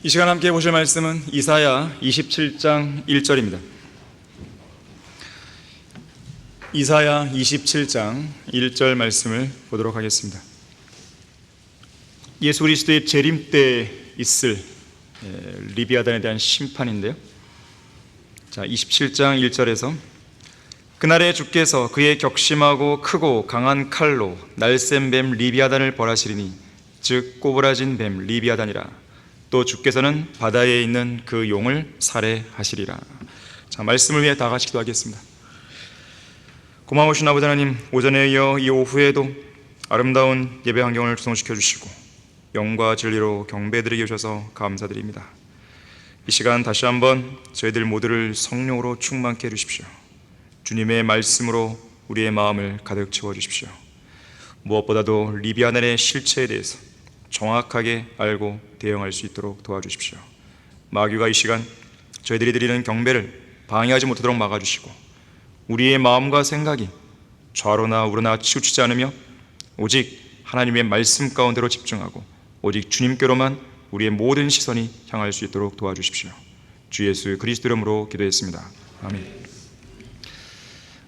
이 시간 함께 보실 말씀은 이사야 27장 1절입니다. 이사야 27장 1절 말씀을 보도록 하겠습니다. 예수 그리스도의 재림 때 있을 리비아단에 대한 심판인데요. 자, 27장 1절에서 그날에 주께서 그의 격심하고 크고 강한 칼로 날쌘 뱀 리비아단을 벌하시리니 즉 꼬부라진 뱀 리비아단이라. 또 주께서는 바다에 있는 그 용을 살해하시리라. 자, 말씀을 위해 다 같이 기도하겠습니다. 고마우신 아버지 하나님, 오전에 이어 이 오후에도 아름다운 예배 환경을 조성시켜 주시고 영과 진리로 경배드리게 해주셔서 감사드립니다. 이 시간 다시 한번 저희들 모두를 성령으로 충만케 해주십시오. 주님의 말씀으로 우리의 마음을 가득 채워주십시오. 무엇보다도 리비아단의 실체에 대해서 정확하게 알고 대응할 수 있도록 도와주십시오. 마귀가 이 시간 저희들이 드리는 경배를 방해하지 못하도록 막아주시고 우리의 마음과 생각이 좌로나 우로나 치우치지 않으며 오직 하나님의 말씀 가운데로 집중하고 오직 주님께로만 우리의 모든 시선이 향할 수 있도록 도와주십시오. 주 예수 그리스도 이름으로 기도했습니다. 아멘.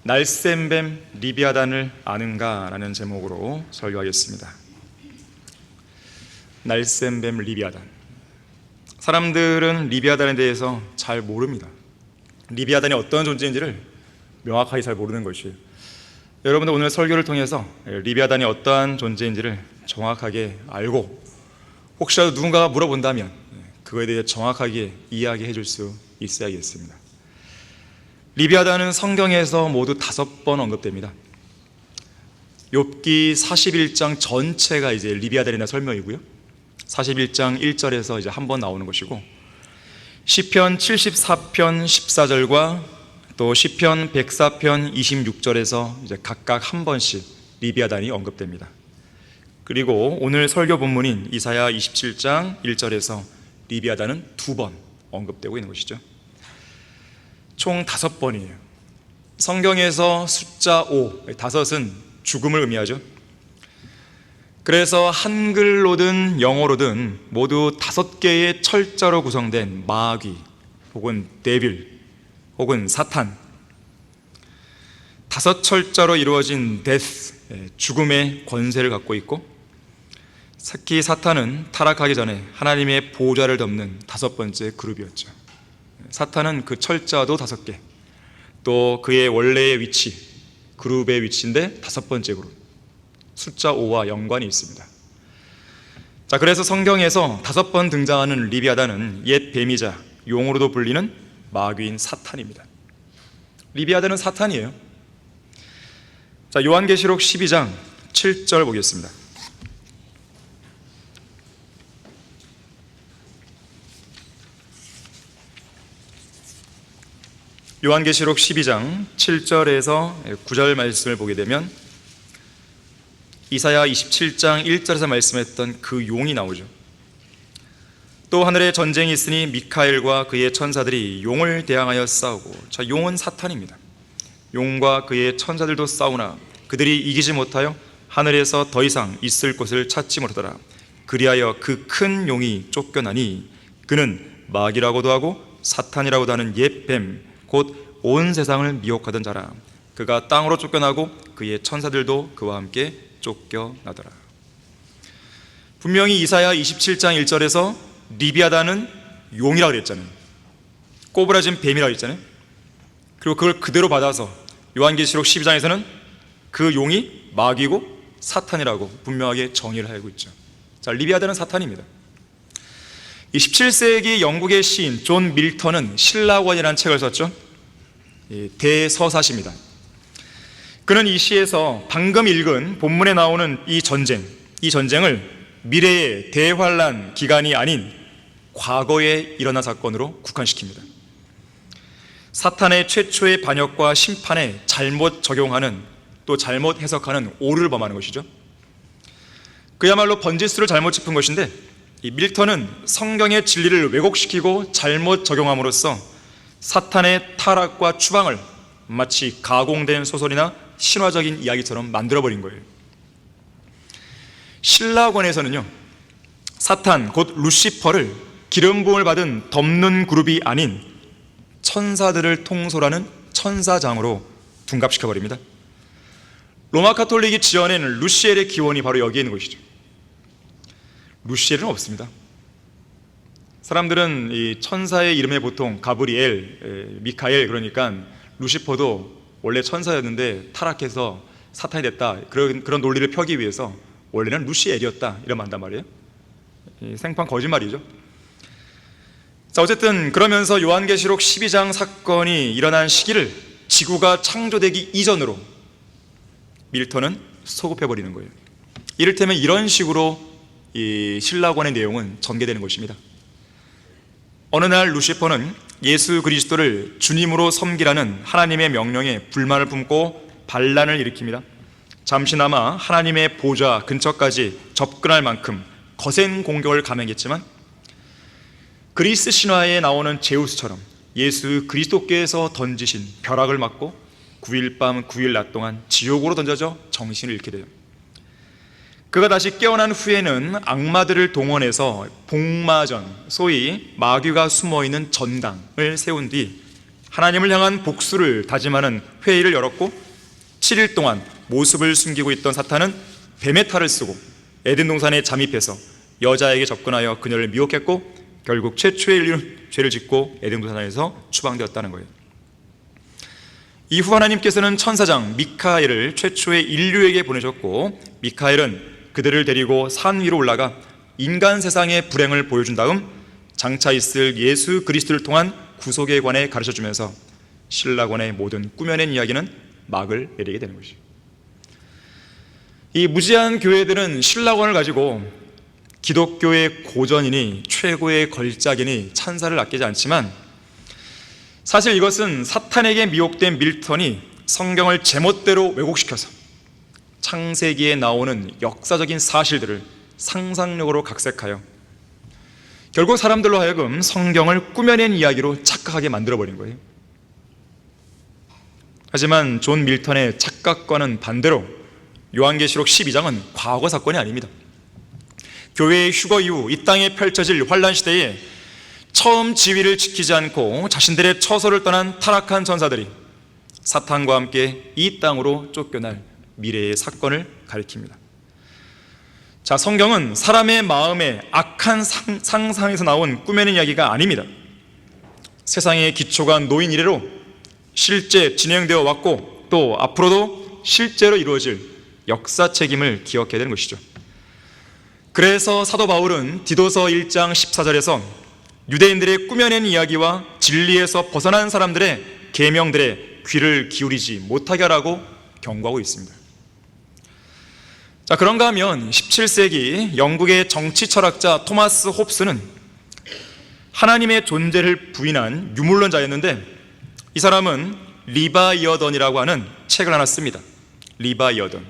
날쌘 뱀 리비아단을 아는가? 라는 제목으로 설교하겠습니다. 날쌘 뱀 리비아단. 사람들은 리비아단에 대해서 잘 모릅니다. 리비아단이 어떤 존재인지를 명확하게 잘 모르는 것이에요. 여러분들 오늘 설교를 통해서 리비아단이 어떠한 존재인지를 정확하게 알고 혹시라도 누군가가 물어본다면 그거에 대해 정확하게 이야기해 줄 수 있어야겠습니다. 리비아단은 성경에서 모두 5번 언급됩니다. 욥기 41장 전체가 이제 리비아단에 대한 설명이고요. 41장 1절에서 이제 한 번 나오는 것이고 시편 74편 14절과 또 시편 104편 26절에서 이제 각각 한 번씩 리비아단이 언급됩니다. 그리고 오늘 설교 본문인 이사야 27장 1절에서 리비아단은 2번 언급되고 있는 것이죠. 총 5번이에요. 성경에서 숫자 5, 5은 죽음을 의미하죠. 그래서 한글로든 영어로든 모두 5개의 철자로 구성된 마귀 혹은 데빌 혹은 사탄, 5 철자로 이루어진 데스, 죽음의 권세를 갖고 있고 특히 사탄은 타락하기 전에 하나님의 보좌를 덮는 5번째 그룹이었죠. 사탄은 그 철자도 5개, 또 그의 원래의 위치, 그룹의 위치인데 5번째 그룹, 숫자 5와 연관이 있습니다. 자, 그래서 성경에서 5번 등장하는 리비아단은 옛 뱀이자 용으로도 불리는 마귀인 사탄입니다. 리비아단은 사탄이에요. 자, 요한계시록 12장 7절 보겠습니다. 요한계시록 12장 7절에서 9절 말씀을 보게 되면 이사야 27장 1절에서 말씀했던 그 용이 나오죠. 또 하늘에 전쟁이 있으니 미카엘과 그의 천사들이 용을 대항하여 싸우고. 자, 용은 사탄입니다. 용과 그의 천사들도 싸우나 그들이 이기지 못하여 하늘에서 더 이상 있을 곳을 찾지 못하더라. 그리하여 그 큰 용이 쫓겨나니 그는 마귀라고도 하고 사탄이라고도 하는 옛 뱀 곧 온 세상을 미혹하던 자라. 그가 땅으로 쫓겨나고 그의 천사들도 그와 함께 쫓겨나더라. 분명히 이사야 27장 1절에서 리비아단은 용이라고 그랬잖아요. 꼬부라진 뱀이라고 했잖아요. 그리고 그걸 그대로 받아서 요한계시록 12장에서는 그 용이 마귀고 사탄이라고 분명하게 정의를 하고 있죠. 자, 리비아단은 사탄입니다. 이 17세기 영국의 시인 존 밀턴은 신라권이라는 책을 썼죠. 대서사시입니다. 그는 이 시에서 방금 읽은 본문에 나오는 이 전쟁을 미래의 대환란 기간이 아닌 과거에 일어난 사건으로 국한시킵니다. 사탄의 최초의 반역과 심판에 잘못 적용하는, 또 잘못 해석하는 오류를 범하는 것이죠. 그야말로 번지수를 잘못 짚은 것인데, 이 밀턴은 성경의 진리를 왜곡시키고 잘못 적용함으로써 사탄의 타락과 추방을 마치 가공된 소설이나 신화적인 이야기처럼 만들어버린 거예요. 신라권에서는요, 사탄 곧 루시퍼를 기름 부음을 받은 덮는 그룹이 아닌 천사들을 통솔하는 천사장으로 둔갑시켜버립니다. 로마 카톨릭이 지어낸 루시엘의 기원이 바로 여기에 있는 것이죠. 루시엘은 없습니다. 사람들은 이 천사의 이름에 보통 가브리엘, 미카엘, 그러니까 루시퍼도 원래 천사였는데 타락해서 사탄이 됐다, 그런 논리를 펴기 위해서 원래는 루시엘이었다 이런 말 한단 말이에요. 생판 거짓말이죠. 자, 어쨌든 그러면서 요한계시록 12장 사건이 일어난 시기를 지구가 창조되기 이전으로 밀턴은 소급해버리는 거예요. 이를테면 이런 식으로 이 신라권의 내용은 전개되는 것입니다. 어느 날 루시퍼는 예수 그리스도를 주님으로 섬기라는 하나님의 명령에 불만을 품고 반란을 일으킵니다. 잠시나마 하나님의 보좌 근처까지 접근할 만큼 거센 공격을 감행했지만 그리스 신화에 나오는 제우스처럼 예수 그리스도께서 던지신 벼락을 맞고 9일 밤 9일 낮 동안 지옥으로 던져져 정신을 잃게 돼요. 그가 다시 깨어난 후에는 악마들을 동원해서 복마전, 소위 마귀가 숨어있는 전당을 세운 뒤 하나님을 향한 복수를 다짐하는 회의를 열었고 7일 동안 모습을 숨기고 있던 사탄은 뱀의 탈을 쓰고 에덴 동산에 잠입해서 여자에게 접근하여 그녀를 미혹했고 결국 최초의 죄를 짓고 에덴 동산에서 추방되었다는 거예요. 이후 하나님께서는 천사장 미카엘을 최초의 인류에게 보내셨고 미카엘은 그들을 데리고 산 위로 올라가 인간 세상의 불행을 보여준 다음 장차 있을 예수 그리스도를 통한 구속에 관해 가르쳐주면서 신라권의 모든 꾸며낸 이야기는 막을 내리게 되는 것이죠. 이 무지한 교회들은 신라권을 가지고 기독교의 고전이니 최고의 걸작이니 찬사를 아끼지 않지만 사실 이것은 사탄에게 미혹된 밀턴이 성경을 제멋대로 왜곡시켜서 창세기에 나오는 역사적인 사실들을 상상력으로 각색하여 결국 사람들로 하여금 성경을 꾸며낸 이야기로 착각하게 만들어버린 거예요. 하지만 존 밀턴의 착각과는 반대로 요한계시록 12장은 과거 사건이 아닙니다. 교회의 휴거 이후 이 땅에 펼쳐질 환란 시대에 처음 지위를 지키지 않고 자신들의 처소를 떠난 타락한 천사들이 사탄과 함께 이 땅으로 쫓겨날 미래의 사건을 가리킵니다. 자, 성경은 사람의 마음에 악한 상상에서 나온 꾸며낸 이야기가 아닙니다. 세상의 기초가 놓인 이래로 실제 진행되어 왔고 또 앞으로도 실제로 이루어질 역사 책임을 기억해야 되는 것이죠. 그래서 사도 바울은 디도서 1장 14절에서 유대인들의 꾸며낸 이야기와 진리에서 벗어난 사람들의 계명들에 귀를 기울이지 못하게 하라고 경고하고 있습니다. 자, 그런가 하면 17세기 영국의 정치 철학자 토마스 홉스는 하나님의 존재를 부인한 유물론자였는데 이 사람은 리바이어던이라고 하는 책을 하나 씁니다. 리바이어던,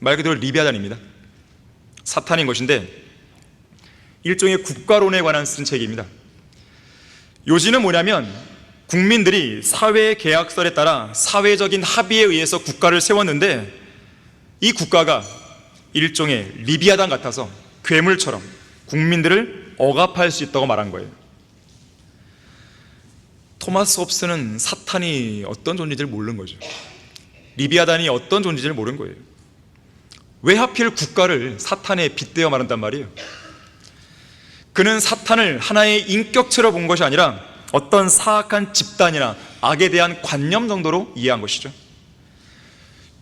말 그대로 리비아단입니다. 사탄인 것인데 일종의 국가론에 관한 쓴 책입니다. 요지는 뭐냐면 국민들이 사회 계약설에 따라 사회적인 합의에 의해서 국가를 세웠는데 이 국가가 일종의 리비아단 같아서 괴물처럼 국민들을 억압할 수 있다고 말한 거예요. 토마스 홉스는 사탄이 어떤 존재인지를 모르는 거죠. 리비아단이 어떤 존재인지를 모르는 거예요. 왜 하필 국가를 사탄에 빗대어 말한단 말이에요. 그는 사탄을 하나의 인격체로 본 것이 아니라 어떤 사악한 집단이나 악에 대한 관념 정도로 이해한 것이죠.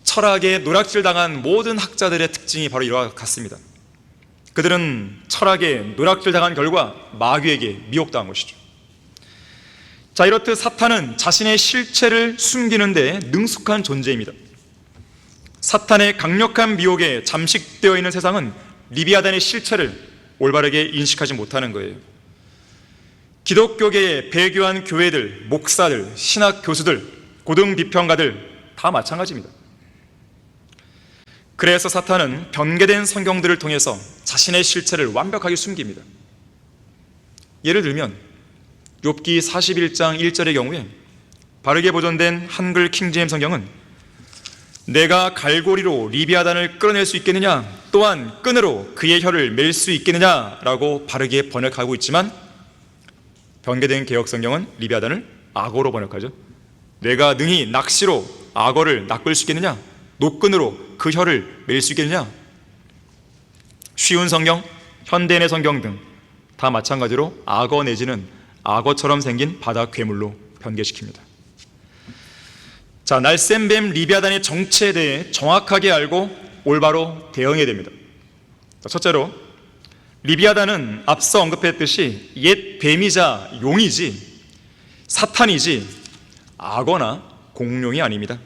철학에 노략질당한 모든 학자들의 특징이 바로 이와 같습니다. 그들은 철학에 노략질당한 결과 마귀에게 미혹당한 것이죠. 자, 이렇듯 사탄은 자신의 실체를 숨기는 데 능숙한 존재입니다. 사탄의 강력한 미혹에 잠식되어 있는 세상은 리비아단의 실체를 올바르게 인식하지 못하는 거예요. 기독교계의 배교한 교회들, 목사들, 신학 교수들, 고등 비평가들 다 마찬가지입니다. 그래서 사탄은 변개된 성경들을 통해서 자신의 실체를 완벽하게 숨깁니다. 예를 들면 욥기 41장 1절의 경우에 바르게 보존된 한글 킹제임 성경은 내가 갈고리로 리비아단을 끌어낼 수 있겠느냐, 또한 끈으로 그의 혀를 맬 수 있겠느냐라고 바르게 번역하고 있지만 변개된 개혁성경은 리비아단을 악어로 번역하죠. 내가 능히 낚시로 악어를 낚을 수 있겠느냐? 노끈으로 그 혀를 맬 수 있겠느냐? 쉬운 성경, 현대인의 성경 등 다 마찬가지로 악어 내지는 악어처럼 생긴 바다 괴물로 변개시킵니다. 자, 날쌘뱀 리비아단의 정체에 대해 정확하게 알고 올바로 대응해야 됩니다. 자, 첫째로 리비아단은 앞서 언급했듯이 옛 뱀이자 용이지 사탄이지 악어나 공룡이 아닙니다.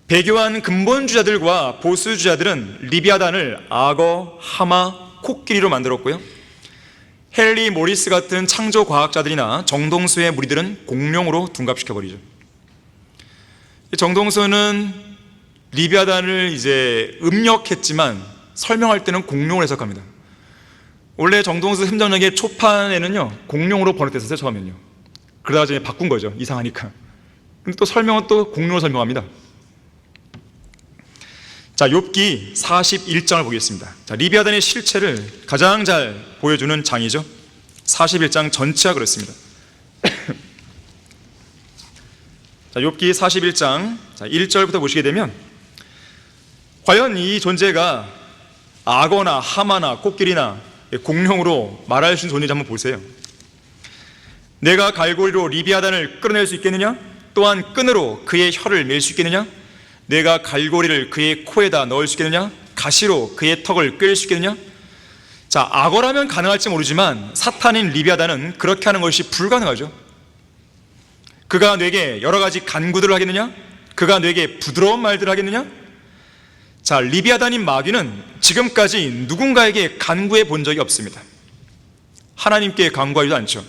배교한 근본주자들과 보수주자들은 리비아단을 악어, 하마, 코끼리로 만들었고요. 헨리 모리스 같은 창조과학자들이나 정동수의 무리들은 공룡으로 둔갑시켜버리죠. 정동수는 리비아단을 이제 음력했지만 설명할 때는 공룡을 해석합니다. 원래 정동수 흠정역의 초판에는요 공룡으로 번역됐었어요. 처음에는요. 그러다가 이제 바꾼 거죠. 이상하니까. 근데 또 설명은 또 공룡으로 설명합니다. 자, 욥기 41장을 보겠습니다. 자, 리비아단의 실체를 가장 잘 보여주는 장이죠. 41장 전체가 그렇습니다. 자, 욥기 41장 1절부터 보시게 되면 과연 이 존재가 악어나 하마나 코끼리나 공룡으로 말할 수 있는 존재인지 한번 보세요. 내가 갈고리로 리비아단을 끌어낼 수 있겠느냐? 또한 끈으로 그의 혀를 맬 수 있겠느냐? 내가 갈고리를 그의 코에다 넣을 수 있겠느냐? 가시로 그의 턱을 끌 수 있겠느냐? 자, 악어라면 가능할지 모르지만 사탄인 리비아단은 그렇게 하는 것이 불가능하죠. 그가 내게 여러 가지 간구들을 하겠느냐? 그가 내게 부드러운 말들을 하겠느냐? 자, 리비아단인 마귀는 지금까지 누군가에게 간구해 본 적이 없습니다. 하나님께 간구하지도 않죠.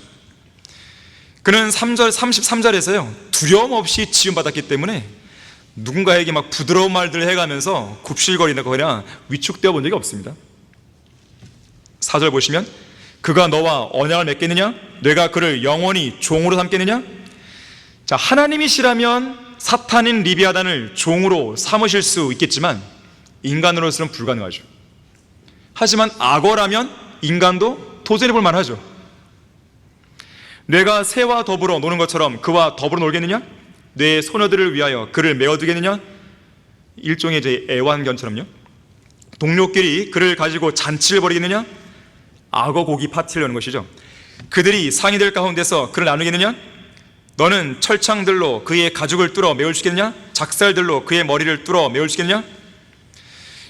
그는 33절에서요 두려움 없이 지음받았기 때문에 누군가에게 막 부드러운 말들을 해가면서 굽실거리거나 위축되어 본 적이 없습니다. 4절 보시면 그가 너와 언약을 맺겠느냐? 내가 그를 영원히 종으로 삼겠느냐? 자, 하나님이시라면 사탄인 리비아단을 종으로 삼으실 수 있겠지만 인간으로서는 불가능하죠. 하지만 악어라면 인간도 도전해 볼 만하죠. 내가 새와 더불어 노는 것처럼 그와 더불어 놀겠느냐? 내 소녀들을 위하여 그를 메어두겠느냐? 일종의 이제 애완견처럼요. 동료끼리 그를 가지고 잔치를 벌이겠느냐? 악어 고기 파티를 여는 것이죠. 그들이 상인들 가운데서 그를 나누겠느냐? 너는 철창들로 그의 가죽을 뚫어 메울 수 있겠느냐? 작살들로 그의 머리를 뚫어 메울 수 있겠느냐?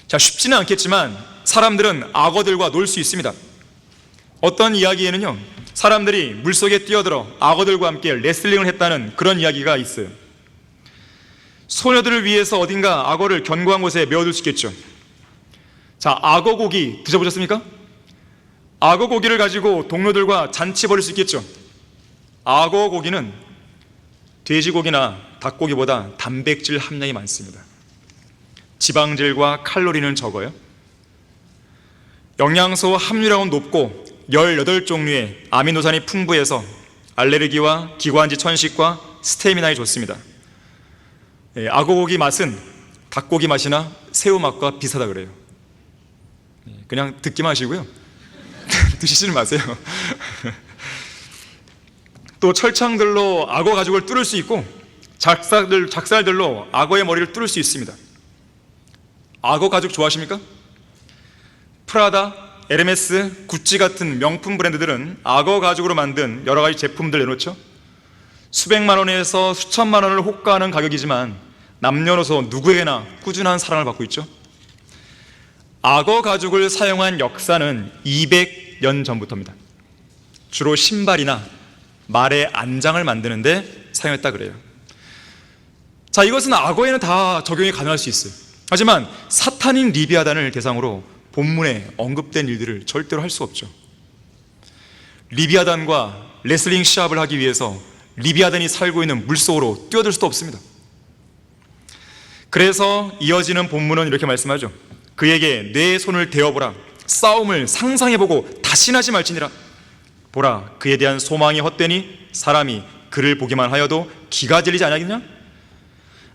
자, 쉽지는 않겠지만 사람들은 악어들과 놀 수 있습니다. 어떤 이야기에는요 사람들이 물속에 뛰어들어 악어들과 함께 레슬링을 했다는 그런 이야기가 있어요. 소녀들을 위해서 어딘가 악어를 견고한 곳에 메어둘 수 있겠죠. 자, 악어 고기 드셔보셨습니까? 악어 고기를 가지고 동료들과 잔치 벌일 수 있겠죠. 악어 고기는 돼지고기나 닭고기보다 단백질 함량이 많습니다. 지방질과 칼로리는 적어요. 영양소 함유량은 높고 18종류의 아미노산이 풍부해서 알레르기와 기관지 천식과 스태미나에 좋습니다. 악어고기 맛은 닭고기 맛이나 새우 맛과 비슷하다 그래요. 그냥 듣기만 하시고요 드시지는 마세요. 또 철창들로 악어 가죽을 뚫을 수 있고 작살들로 악어의 머리를 뚫을 수 있습니다. 악어 가죽 좋아하십니까? 프라다, 에르메스, 구찌 같은 명품 브랜드들은 악어 가죽으로 만든 여러 가지 제품들 내놓죠. 수백만 원에서 수천만 원을 호가하는 가격이지만 남녀노소 누구에게나 꾸준한 사랑을 받고 있죠. 악어 가죽을 사용한 역사는 200년 전부터입니다. 주로 신발이나 말의 안장을 만드는데 사용했다 그래요. 자, 이것은 악어에는 다 적용이 가능할 수 있어요. 하지만 사탄인 리비아단을 대상으로 본문에 언급된 일들을 절대로 할 수 없죠. 리비아단과 레슬링 시합을 하기 위해서 리비아단이 살고 있는 물속으로 뛰어들 수도 없습니다. 그래서 이어지는 본문은 이렇게 말씀하죠. 그에게 내 손을 대어보라. 싸움을 상상해보고 다시는 하지 말지니라. 보라, 그에 대한 소망이 헛되니 사람이 그를 보기만 하여도 기가 질리지 않겠냐?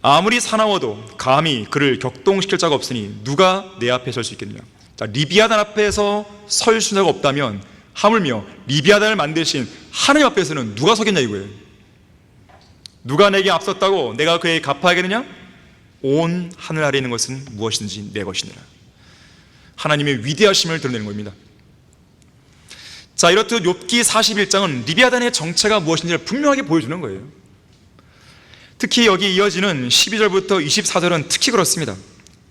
아무리 사나워도 감히 그를 격동시킬 자가 없으니 누가 내 앞에 설 수 있겠느냐? 자, 리비아단 앞에서 설 수자가 없다면 하물며 리비아단을 만드신 하나님 앞에서는 누가 서겠냐 이거예요. 누가 내게 앞섰다고 내가 그에게 갚아야겠느냐? 온 하늘 아래에 있는 것은 무엇이든지 내 것이니라. 하나님의 위대하심을 드러내는 겁니다. 자, 이렇듯 욥기 41장은 리비아단의 정체가 무엇인지를 분명하게 보여주는 거예요. 특히 여기 이어지는 12절부터 24절은 특히 그렇습니다.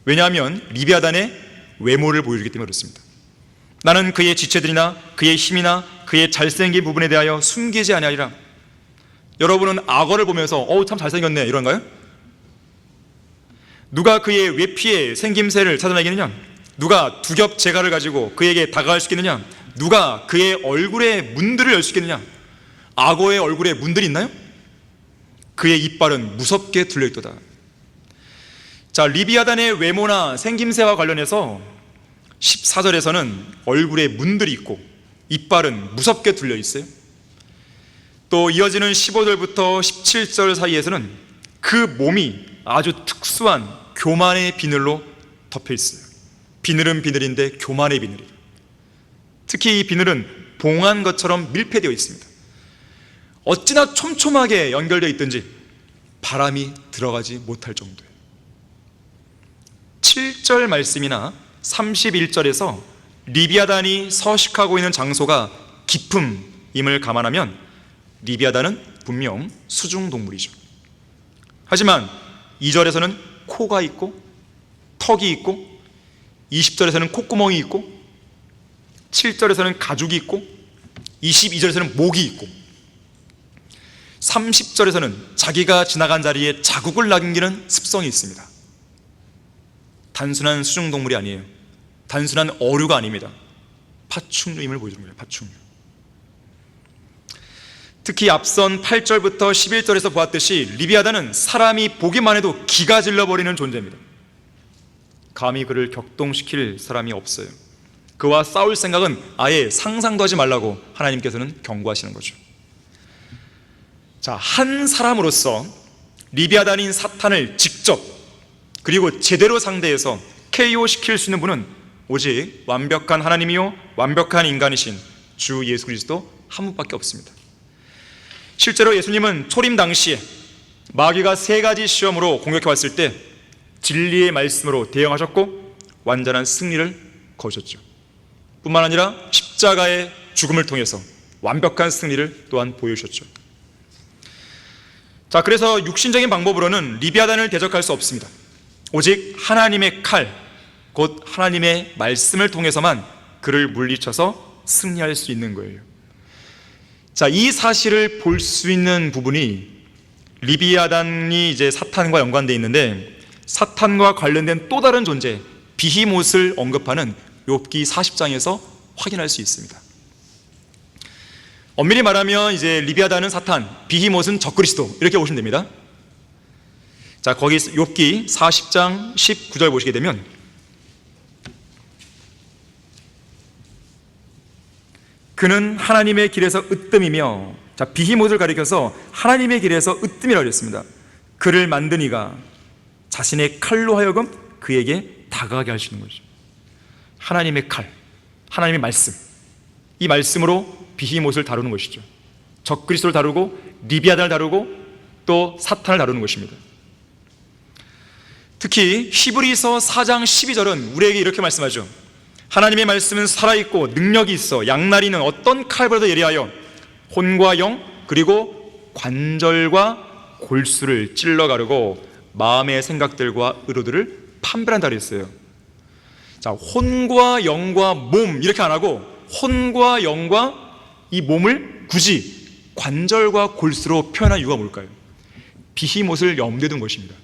왜냐하면 리비아단의 외모를 보여주기 때문에 그렇습니다. 나는 그의 지체들이나 그의 힘이나 그의 잘생긴 부분에 대하여 숨기지 아니하리라. 여러분은 악어를 보면서 참 잘생겼네 이런가요? 누가 그의 외피의 생김새를 찾아내겠느냐? 누가 두겹 재갈을 가지고 그에게 다가갈 수 있겠느냐? 누가 그의 얼굴에 문들을 열 수 있겠느냐? 악어의 얼굴에 문들이 있나요? 그의 이빨은 무섭게 둘려있도다. 자, 리비아단의 외모나 생김새와 관련해서 14절에서는 얼굴에 문들이 있고 이빨은 무섭게 둘려있어요. 또 이어지는 15절부터 17절 사이에서는 그 몸이 아주 특수한 교만의 비늘로 덮여있어요. 비늘은 비늘인데 교만의 비늘이에요. 특히 이 비늘은 봉한 것처럼 밀폐되어 있습니다. 어찌나 촘촘하게 연결되어 있든지 바람이 들어가지 못할 정도예요. 7절 말씀이나 31절에서 리비아단이 서식하고 있는 장소가 깊음임을 감안하면 리비아단은 분명 수중동물이죠. 하지만 2절에서는 코가 있고 턱이 있고 20절에서는 콧구멍이 있고 7절에서는 가죽이 있고 22절에서는 목이 있고 30절에서는 자기가 지나간 자리에 자국을 남기는 습성이 있습니다. 단순한 수중동물이 아니에요. 단순한 어류가 아닙니다. 파충류임을 보여주는 거예요. 파충류. 특히 앞선 8절부터 11절에서 보았듯이 리비아단은 사람이 보기만 해도 기가 질러버리는 존재입니다. 감히 그를 격동시킬 사람이 없어요. 그와 싸울 생각은 아예 상상도 하지 말라고 하나님께서는 경고하시는 거죠. 자, 한 사람으로서 리비아단인 사탄을 직접 그리고 제대로 상대해서 KO 시킬 수 있는 분은 오직 완벽한 하나님이요 완벽한 인간이신 주 예수 그리스도 한 분밖에 없습니다. 실제로 예수님은 초림 당시에 마귀가 3가지 시험으로 공격해 왔을 때 진리의 말씀으로 대응하셨고 완전한 승리를 거두셨죠. 뿐만 아니라 십자가의 죽음을 통해서 완벽한 승리를 또한 보여주셨죠. 자, 그래서 육신적인 방법으로는 리비아단을 대적할 수 없습니다. 오직 하나님의 칼, 곧 하나님의 말씀을 통해서만 그를 물리쳐서 승리할 수 있는 거예요. 자, 이 사실을 볼 수 있는 부분이 리비아단이 이제 사탄과 연관되어 있는데 사탄과 관련된 또 다른 존재 비히못을 언급하는 욥기 40장에서 확인할 수 있습니다. 엄밀히 말하면 이제 리비아단은 사탄, 비히못은 적그리스도 이렇게 보시면 됩니다. 자, 거기 욥기 40장 19절 보시게 되면 그는 하나님의 길에서 으뜸이며, 자, 비히못을 가리켜서 하나님의 길에서 으뜸이라고 했습니다. 그를 만든 이가 자신의 칼로 하여금 그에게 다가가게 하시는 거죠. 하나님의 칼, 하나님의 말씀, 이 말씀으로 비히못을 다루는 것이죠. 적그리스도를 다루고 리비아단을 다루고 또 사탄을 다루는 것입니다. 특히 히브리서 4장 12절은 우리에게 이렇게 말씀하죠. 하나님의 말씀은 살아있고 능력이 있어 양날이는 어떤 칼보다도 예리하여 혼과 영 그리고 관절과 골수를 찔러 가르고 마음의 생각들과 의도들을 판별한다 그랬어요. 자, 혼과 영과 몸 이렇게 안 하고 혼과 영과 이 몸을 굳이 관절과 골수로 표현한 이유가 뭘까요? 비히못을 염두에 둔 것입니다.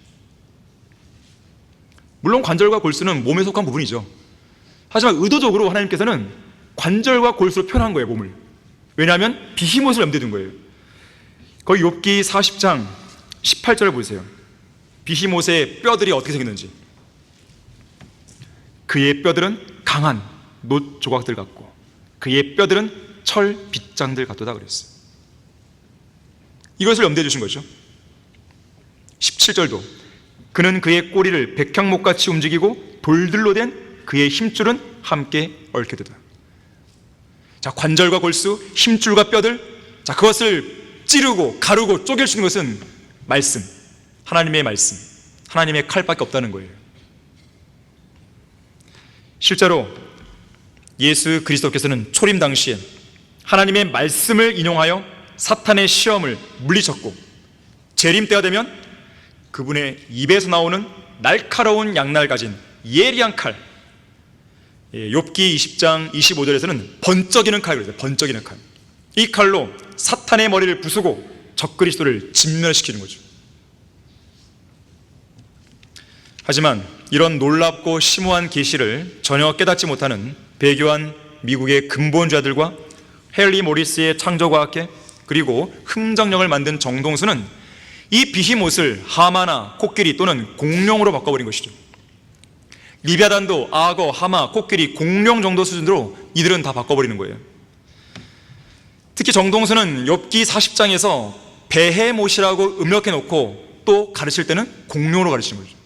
물론 관절과 골수는 몸에 속한 부분이죠. 하지만 의도적으로 하나님께서는 관절과 골수로 표현한 거예요, 몸을. 왜냐하면 비히못을 염두에 둔 거예요. 거기 욥기 40장 18절을 보세요. 비히못의 뼈들이 어떻게 생겼는지. 그의 뼈들은 강한 놋 조각들 같고 그의 뼈들은 철 빗장들 같도다 그랬어요. 이것을 염두에 주신 거죠. 17절도 그는 그의 꼬리를 백향목같이 움직이고 돌들로 된 그의 힘줄은 함께 얽혀두다. 자, 관절과 골수, 힘줄과 뼈들, 자, 그것을 찌르고 가르고 쪼갤 수 있는 것은 말씀, 하나님의 말씀, 하나님의 칼밖에 없다는 거예요. 실제로 예수 그리스도께서는 초림 당시에 하나님의 말씀을 인용하여 사탄의 시험을 물리쳤고, 재림 때가 되면 그분의 입에서 나오는 날카로운 양날 가진 예리한 칼, 욥기 20장 25절에서는 번쩍이는 칼 그러죠. 번쩍이는 칼. 이 칼로 사탄의 머리를 부수고 적그리스도를 진멸시키는 거죠. 하지만 이런 놀랍고 심오한 계시를 전혀 깨닫지 못하는 배교한 미국의 근본주의자들과 헨리 모리스의 창조과학회, 그리고 흠정령을 만든 정동수는 이 비히못을 하마나 코끼리 또는 공룡으로 바꿔버린 것이죠. 리비아단도 악어, 하마, 코끼리, 공룡 정도 수준으로 이들은 다 바꿔버리는 거예요. 특히 정동수는 욥기 40장에서 베헤못이라고 음력해놓고 또 가르칠 때는 공룡으로 가르치는 거죠.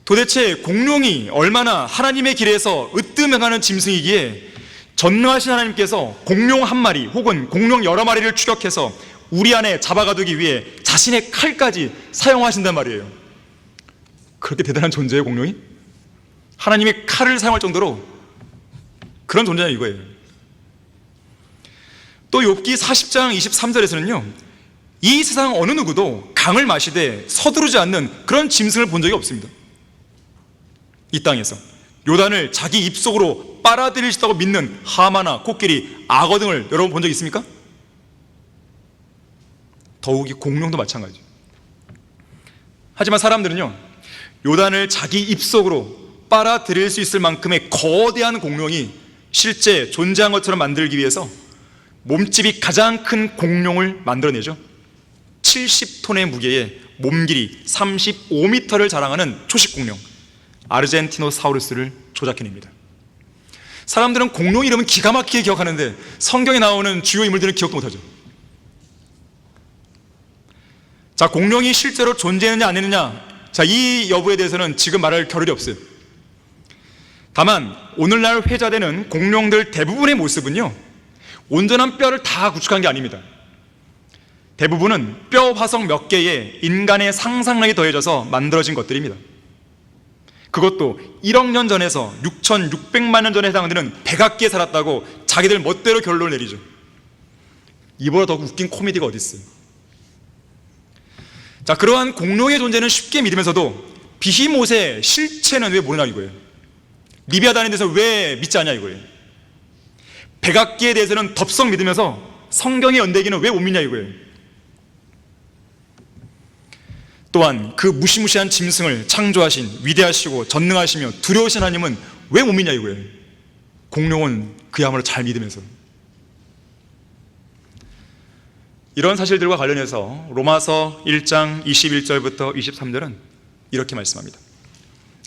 도대체 공룡이 얼마나 하나님의 길에서 으뜸행하는 짐승이기에 전능하신 하나님께서 공룡 한 마리 혹은 공룡 여러 마리를 추격해서 우리 안에 잡아가두기 위해 자신의 칼까지 사용하신단 말이에요. 그렇게 대단한 존재예요, 공룡이? 하나님의 칼을 사용할 정도로 그런 존재냐 이거예요. 또 욥기 40장 23절에서는요, 이 세상 어느 누구도 강을 마시되 서두르지 않는 그런 짐승을 본 적이 없습니다. 이 땅에서 요단을 자기 입속으로 빨아들일 수 있다고 믿는 하마나 코끼리, 악어 등을 여러분 본 적 있습니까? 더욱이 공룡도 마찬가지죠. 하지만 사람들은요, 요단을 자기 입속으로 빨아들일 수 있을 만큼의 거대한 공룡이 실제 존재한 것처럼 만들기 위해서 몸집이 가장 큰 공룡을 만들어내죠. 70톤의 무게에 몸 길이 35m를 자랑하는 초식공룡 아르젠티노사우루스를 조작해냅니다. 사람들은 공룡 이름은 기가 막히게 기억하는데 성경에 나오는 주요 인물들은 기억도 못하죠. 자, 공룡이 실제로 존재했느냐 안 했느냐, 자, 이 여부에 대해서는 지금 말할 겨를이 없어요. 다만 오늘날 회자되는 공룡들 대부분의 모습은요, 온전한 뼈를 다 구축한 게 아닙니다. 대부분은 뼈 화석 몇 개에 인간의 상상력이 더해져서 만들어진 것들입니다. 그것도 1억 년 전에서 6,600만 년 전에 해당되는 백악기에 살았다고 자기들 멋대로 결론을 내리죠. 이보다 더 웃긴 코미디가 어디 있어요. 자, 그러한 공룡의 존재는 쉽게 믿으면서도 비히못의 실체는 왜 모르나 이거예요. 리비아단에 대해서 왜 믿지 않냐 이거예요. 백악기에 대해서는 덥석 믿으면서 성경의 연대기는 왜 못 믿냐 이거예요. 또한 그 무시무시한 짐승을 창조하신 위대하시고 전능하시며 두려우신 하나님은 왜 못 믿냐 이거예요. 공룡은 그야말로 잘 믿으면서. 이런 사실들과 관련해서 로마서 1장 21절부터 23절은 이렇게 말씀합니다.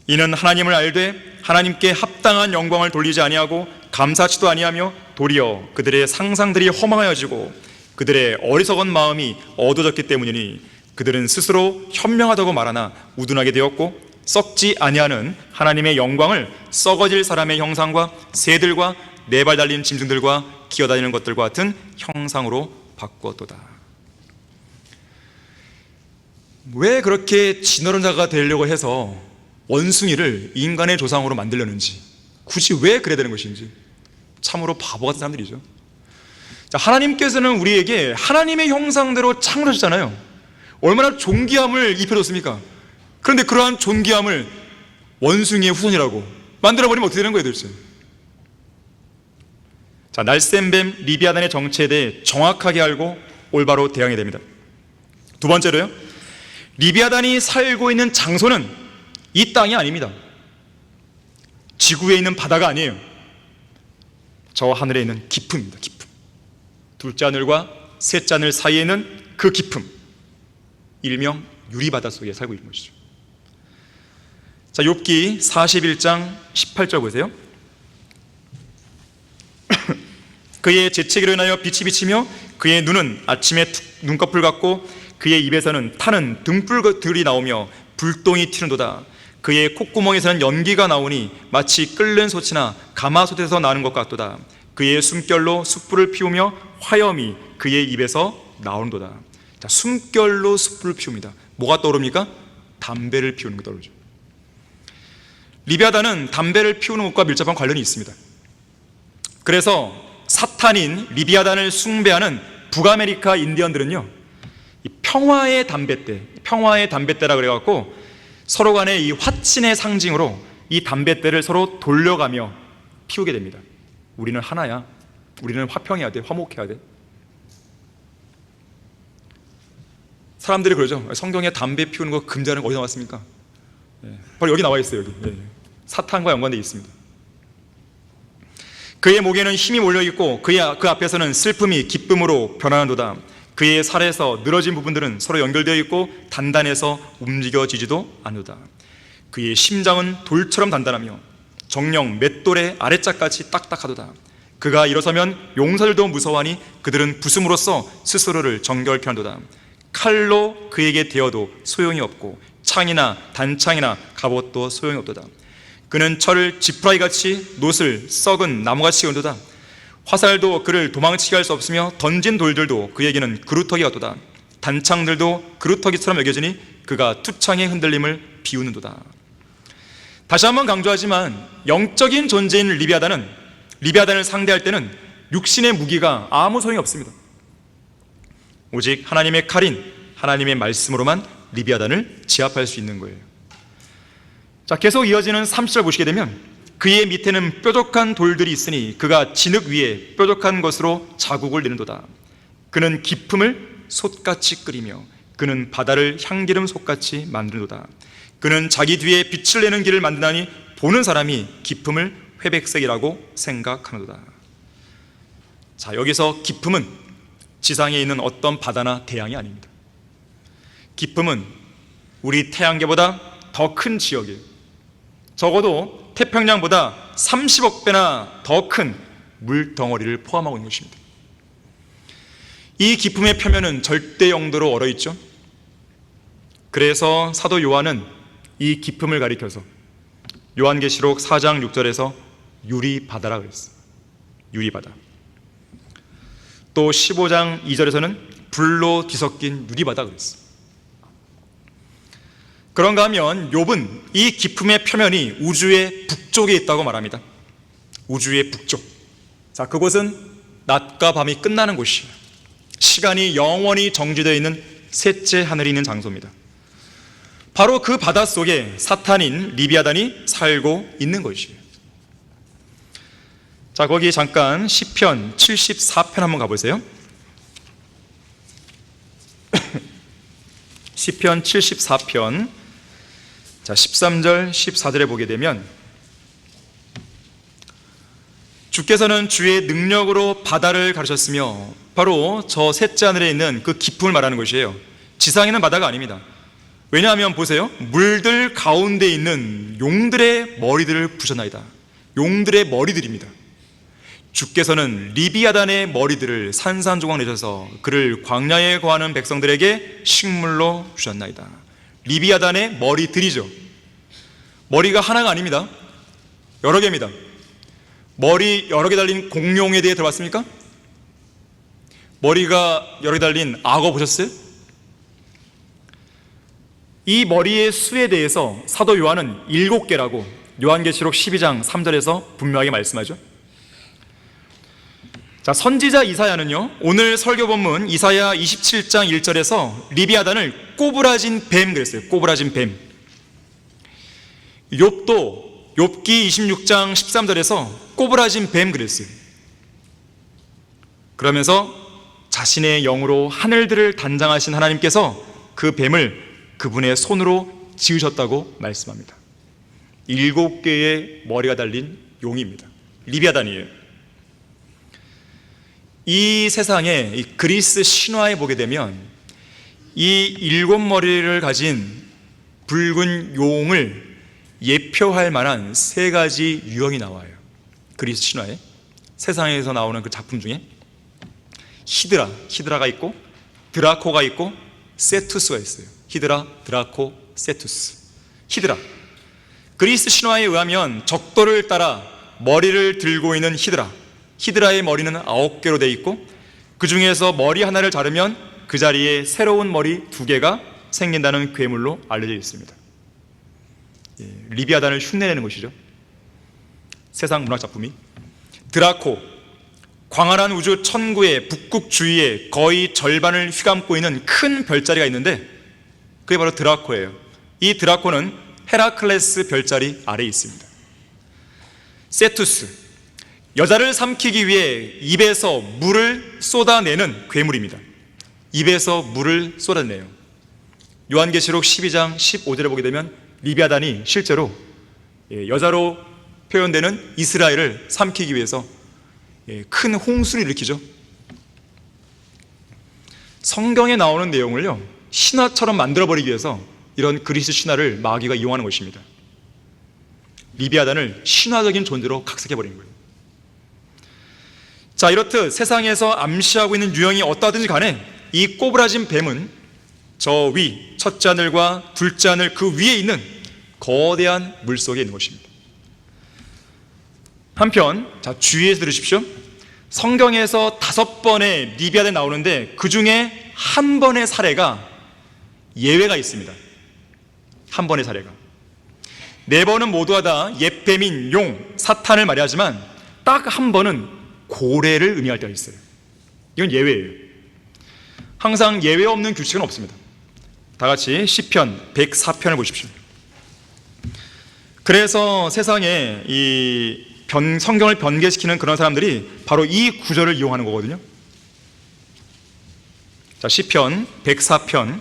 이는 하나님을 알되 하나님께 합당한 영광을 돌리지 아니하고 감사치도 아니하며 도리어 그들의 상상들이 허망하여지고 그들의 어리석은 마음이 어두워졌기 때문이니 그들은 스스로 현명하다고 말하나 우둔하게 되었고 썩지 아니하는 하나님의 영광을 썩어질 사람의 형상과 새들과 네 발 달린 짐승들과 기어다니는 것들과 같은 형상으로 바꾸었도다. 왜 그렇게 진화론 자가 되려고 해서 원숭이를 인간의 조상으로 만들려는지, 굳이 왜 그래야 되는 것인지 참으로 바보 같은 사람들이죠. 자, 하나님께서는 우리에게 하나님의 형상대로 창조하셨잖아요. 얼마나 존귀함을 입혀줬습니까? 그런데 그러한 존귀함을 원숭이의 후손이라고 만들어버리면 어떻게 되는 거예요 도대체? 자, 날쌘뱀 리비아단의 정체에 대해 정확하게 알고 올바로 대응해야 됩니다. 두 번째로요, 리비아단이 살고 있는 장소는 이 땅이 아닙니다. 지구에 있는 바다가 아니에요. 저 하늘에 있는 깊음입니다. 깊음. 둘째 하늘과 셋째 하늘 사이에 있는 그 깊음, 일명 유리바다 속에 살고 있는 것이죠. 자, 욥기 41장 18절 보세요. 그의 재채기로 인하여 빛이 비치며 그의 눈은 아침에 눈꺼풀 같고 그의 입에서는 타는 등불들이 나오며 불똥이 튀는도다. 그의 콧구멍에서는 연기가 나오니 마치 끓는 솥이나 가마솥에서 나는 것 같도다. 그의 숨결로 숯불을 피우며 화염이 그의 입에서 나오는도다. 자, 숨결로 숯불을 피웁니다. 뭐가 떠오릅니까? 담배를 피우는 게 떠오르죠. 리비아단은 담배를 피우는 것과 밀접한 관련이 있습니다. 그래서 사탄인 리비아단을 숭배하는 북아메리카 인디언들은요, 이 평화의 담뱃대라 그래갖고 서로 간의 이 화친의 상징으로 이 담뱃대를 서로 돌려가며 피우게 됩니다. 우리는 하나야. 우리는 화평해야 돼. 화목해야 돼. 사람들이 그러죠. 성경에 담배 피우는 거 금지하는 거 어디서 나왔습니까? 바로 여기 나와 있어요. 여기. 사탄과 연관되어 있습니다. 그의 목에는 힘이 몰려있고 그 앞에서는 슬픔이 기쁨으로 변하는도다. 그의 살에서 늘어진 부분들은 서로 연결되어 있고 단단해서 움직여지지도 않는다. 그의 심장은 돌처럼 단단하며 정령 맷돌의 아래짝같이 딱딱하도다. 그가 일어서면 용사들도 무서워하니 그들은 부숨으로써 스스로를 정결케 하도다. 칼로 그에게 대어도 소용이 없고 창이나 단창이나 갑옷도 소용이 없도다. 그는 철을 지푸라기같이 노슬 썩은 나무같이 온도다. 화살도 그를 도망치게 할 수 없으며 던진 돌들도 그에게는 그루터기 같도다. 단창들도 그루터기처럼 여겨지니 그가 투창의 흔들림을 비우는도다. 다시 한번 강조하지만 영적인 존재인 리비아단을 상대할 때는 육신의 무기가 아무 소용이 없습니다. 오직 하나님의 칼인 하나님의 말씀으로만 리비아단을 제압할 수 있는 거예요. 자, 계속 이어지는 30절 보시게 되면 그의 밑에는 뾰족한 돌들이 있으니 그가 진흙 위에 뾰족한 것으로 자국을 내는도다. 그는 기품을 솥같이 끓이며 그는 바다를 향기름 솥같이 만드는도다. 그는 자기 뒤에 빛을 내는 길을 만드나니 보는 사람이 기품을 회백색이라고 생각하는도다. 자, 여기서 기품은 지상에 있는 어떤 바다나 태양이 아닙니다. 기품은 우리 태양계보다 더 큰 지역이에요. 적어도 태평양보다 30억 배나 더 큰 물덩어리를 포함하고 있는 것입니다. 이 기품의 표면은 절대 영도로 얼어있죠. 그래서 사도 요한은 이 기품을 가리켜서 요한계시록 4장 6절에서 유리바다라 그랬어요. 유리바다. 또 15장 2절에서는 불로 뒤섞인 유리바다 그랬어요. 그런가 하면 욥은 이 기품의 표면이 우주의 북쪽에 있다고 말합니다. 우주의 북쪽. 자, 그곳은 낮과 밤이 끝나는 곳이에요. 시간이 영원히 정지되어 있는 셋째 하늘이 있는 장소입니다. 바로 그 바다 속에 사탄인 리비아단이 살고 있는 것이에요. 자, 거기 잠깐 시편 74편 한번 가보세요. 시편 74편 자, 13절 14절에 보게 되면 주께서는 주의 능력으로 바다를 가르셨으며 바로 저 셋째 하늘에 있는 그 기품을 말하는 것이에요. 지상에 있는 바다가 아닙니다. 왜냐하면 보세요. 물들 가운데 있는 용들의 머리들을 부셨나이다. 용들의 머리들입니다. 주께서는 리비아단의 머리들을 산산조각 내셔서 그를 광야에 거하는 백성들에게 식물로 주셨나이다. 리비아단의 머리들이죠. 머리가 하나가 아닙니다. 여러 개입니다. 머리 여러 개 달린 공룡에 대해 들어봤습니까? 머리가 여러 개 달린 악어 보셨어요? 이 머리의 수에 대해서 사도 요한은 7개라고 요한계시록 12장 3절에서 분명하게 말씀하죠. 자, 선지자 이사야는요, 오늘 설교 본문 이사야 27장 1절에서 리비아단을 꼬부라진 뱀 그랬어요. 꼬부라진 뱀. 욥도 욥기 26장 13절에서 꼬부라진 뱀 그랬어요. 그러면서 자신의 영으로 하늘들을 단장하신 하나님께서 그 뱀을 그분의 손으로 지으셨다고 말씀합니다. 7개의 머리가 달린 용입니다. 리비아단이에요. 이 세상에 이 그리스 신화에 보게 되면 이 7머리를 가진 붉은 용을 예표할 만한 3가지 유형이 나와요. 그리스 신화에 세상에서 나오는 그 작품 중에 히드라가 있고 드라코가 있고 세투스가 있어요. 히드라, 드라코, 세투스. 히드라, 그리스 신화에 의하면 적도를 따라 머리를 들고 있는 히드라, 히드라의 머리는 9개로 되어 있고 그 중에서 머리 하나를 자르면 그 자리에 새로운 머리 2개가 생긴다는 괴물로 알려져 있습니다. 리비아단을 흉내내는 것이죠. 세상 문학 작품이. 드라코, 광활한 우주 천구의 북극 주위에 거의 절반을 휘감고 있는 큰 별자리가 있는데 그게 바로 드라코예요. 이 드라코는 헤라클레스 별자리 아래에 있습니다. 세투스, 여자를 삼키기 위해 입에서 물을 쏟아내는 괴물입니다. 입에서 물을 쏟아내요. 요한계시록 12장 15절에 보게 되면 리비아단이 실제로 여자로 표현되는 이스라엘을 삼키기 위해서 큰 홍수를 일으키죠. 성경에 나오는 내용을요 신화처럼 만들어버리기 위해서 이런 그리스 신화를 마귀가 이용하는 것입니다. 리비아단을 신화적인 존재로 각색해버리는 거예요. 자, 이렇듯 세상에서 암시하고 있는 유형이 어떠하든지 간에 이 꼬부라진 뱀은 저 위, 첫째 하늘과 둘째 하늘 그 위에 있는 거대한 물속에 있는 것입니다. 한편, 자, 주의해서 들으십시오. 성경에서 5번의 리비아단이 나오는데 그 중에 한 번의 사례가 예외가 있습니다. 한 번의 사례가. 4번은 모두가 다 옛뱀인 용, 사탄을 말하지만 딱 한 번은 고래를 의미할 때가 있어요. 이건 예외예요. 항상 예외 없는 규칙은 없습니다. 다 같이 시편 104편을 보십시오. 그래서 세상에 이 성경을 변개시키는 그런 사람들이 바로 이 구절을 이용하는 거거든요. 자, 시편 104편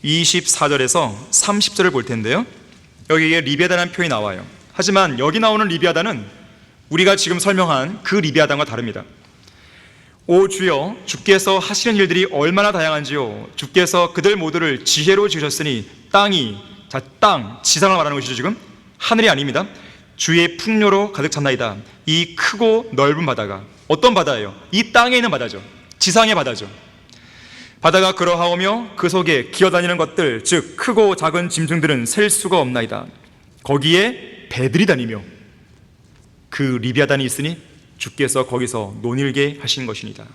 24절에서 30절을 볼 텐데요. 여기에 리비아단이라는 표현이 나와요. 하지만 여기 나오는 리비아단은 우리가 지금 설명한 그 리비아단과 다릅니다. 오 주여, 주께서 하시는 일들이 얼마나 다양한지요. 주께서 그들 모두를 지혜로 지으셨으니 땅이, 자, 땅, 지상을 말하는 것이죠. 지금 하늘이 아닙니다. 주의 풍요로 가득 찼나이다. 이 크고 넓은 바다가 어떤 바다예요? 이 땅에 있는 바다죠. 지상의 바다죠. 바다가 그러하오며 그 속에 기어다니는 것들, 즉 크고 작은 짐승들은 셀 수가 없나이다. 거기에 배들이 다니며 그 리비아단이 있으니 주께서 거기서 논일게 하신 것이니이다.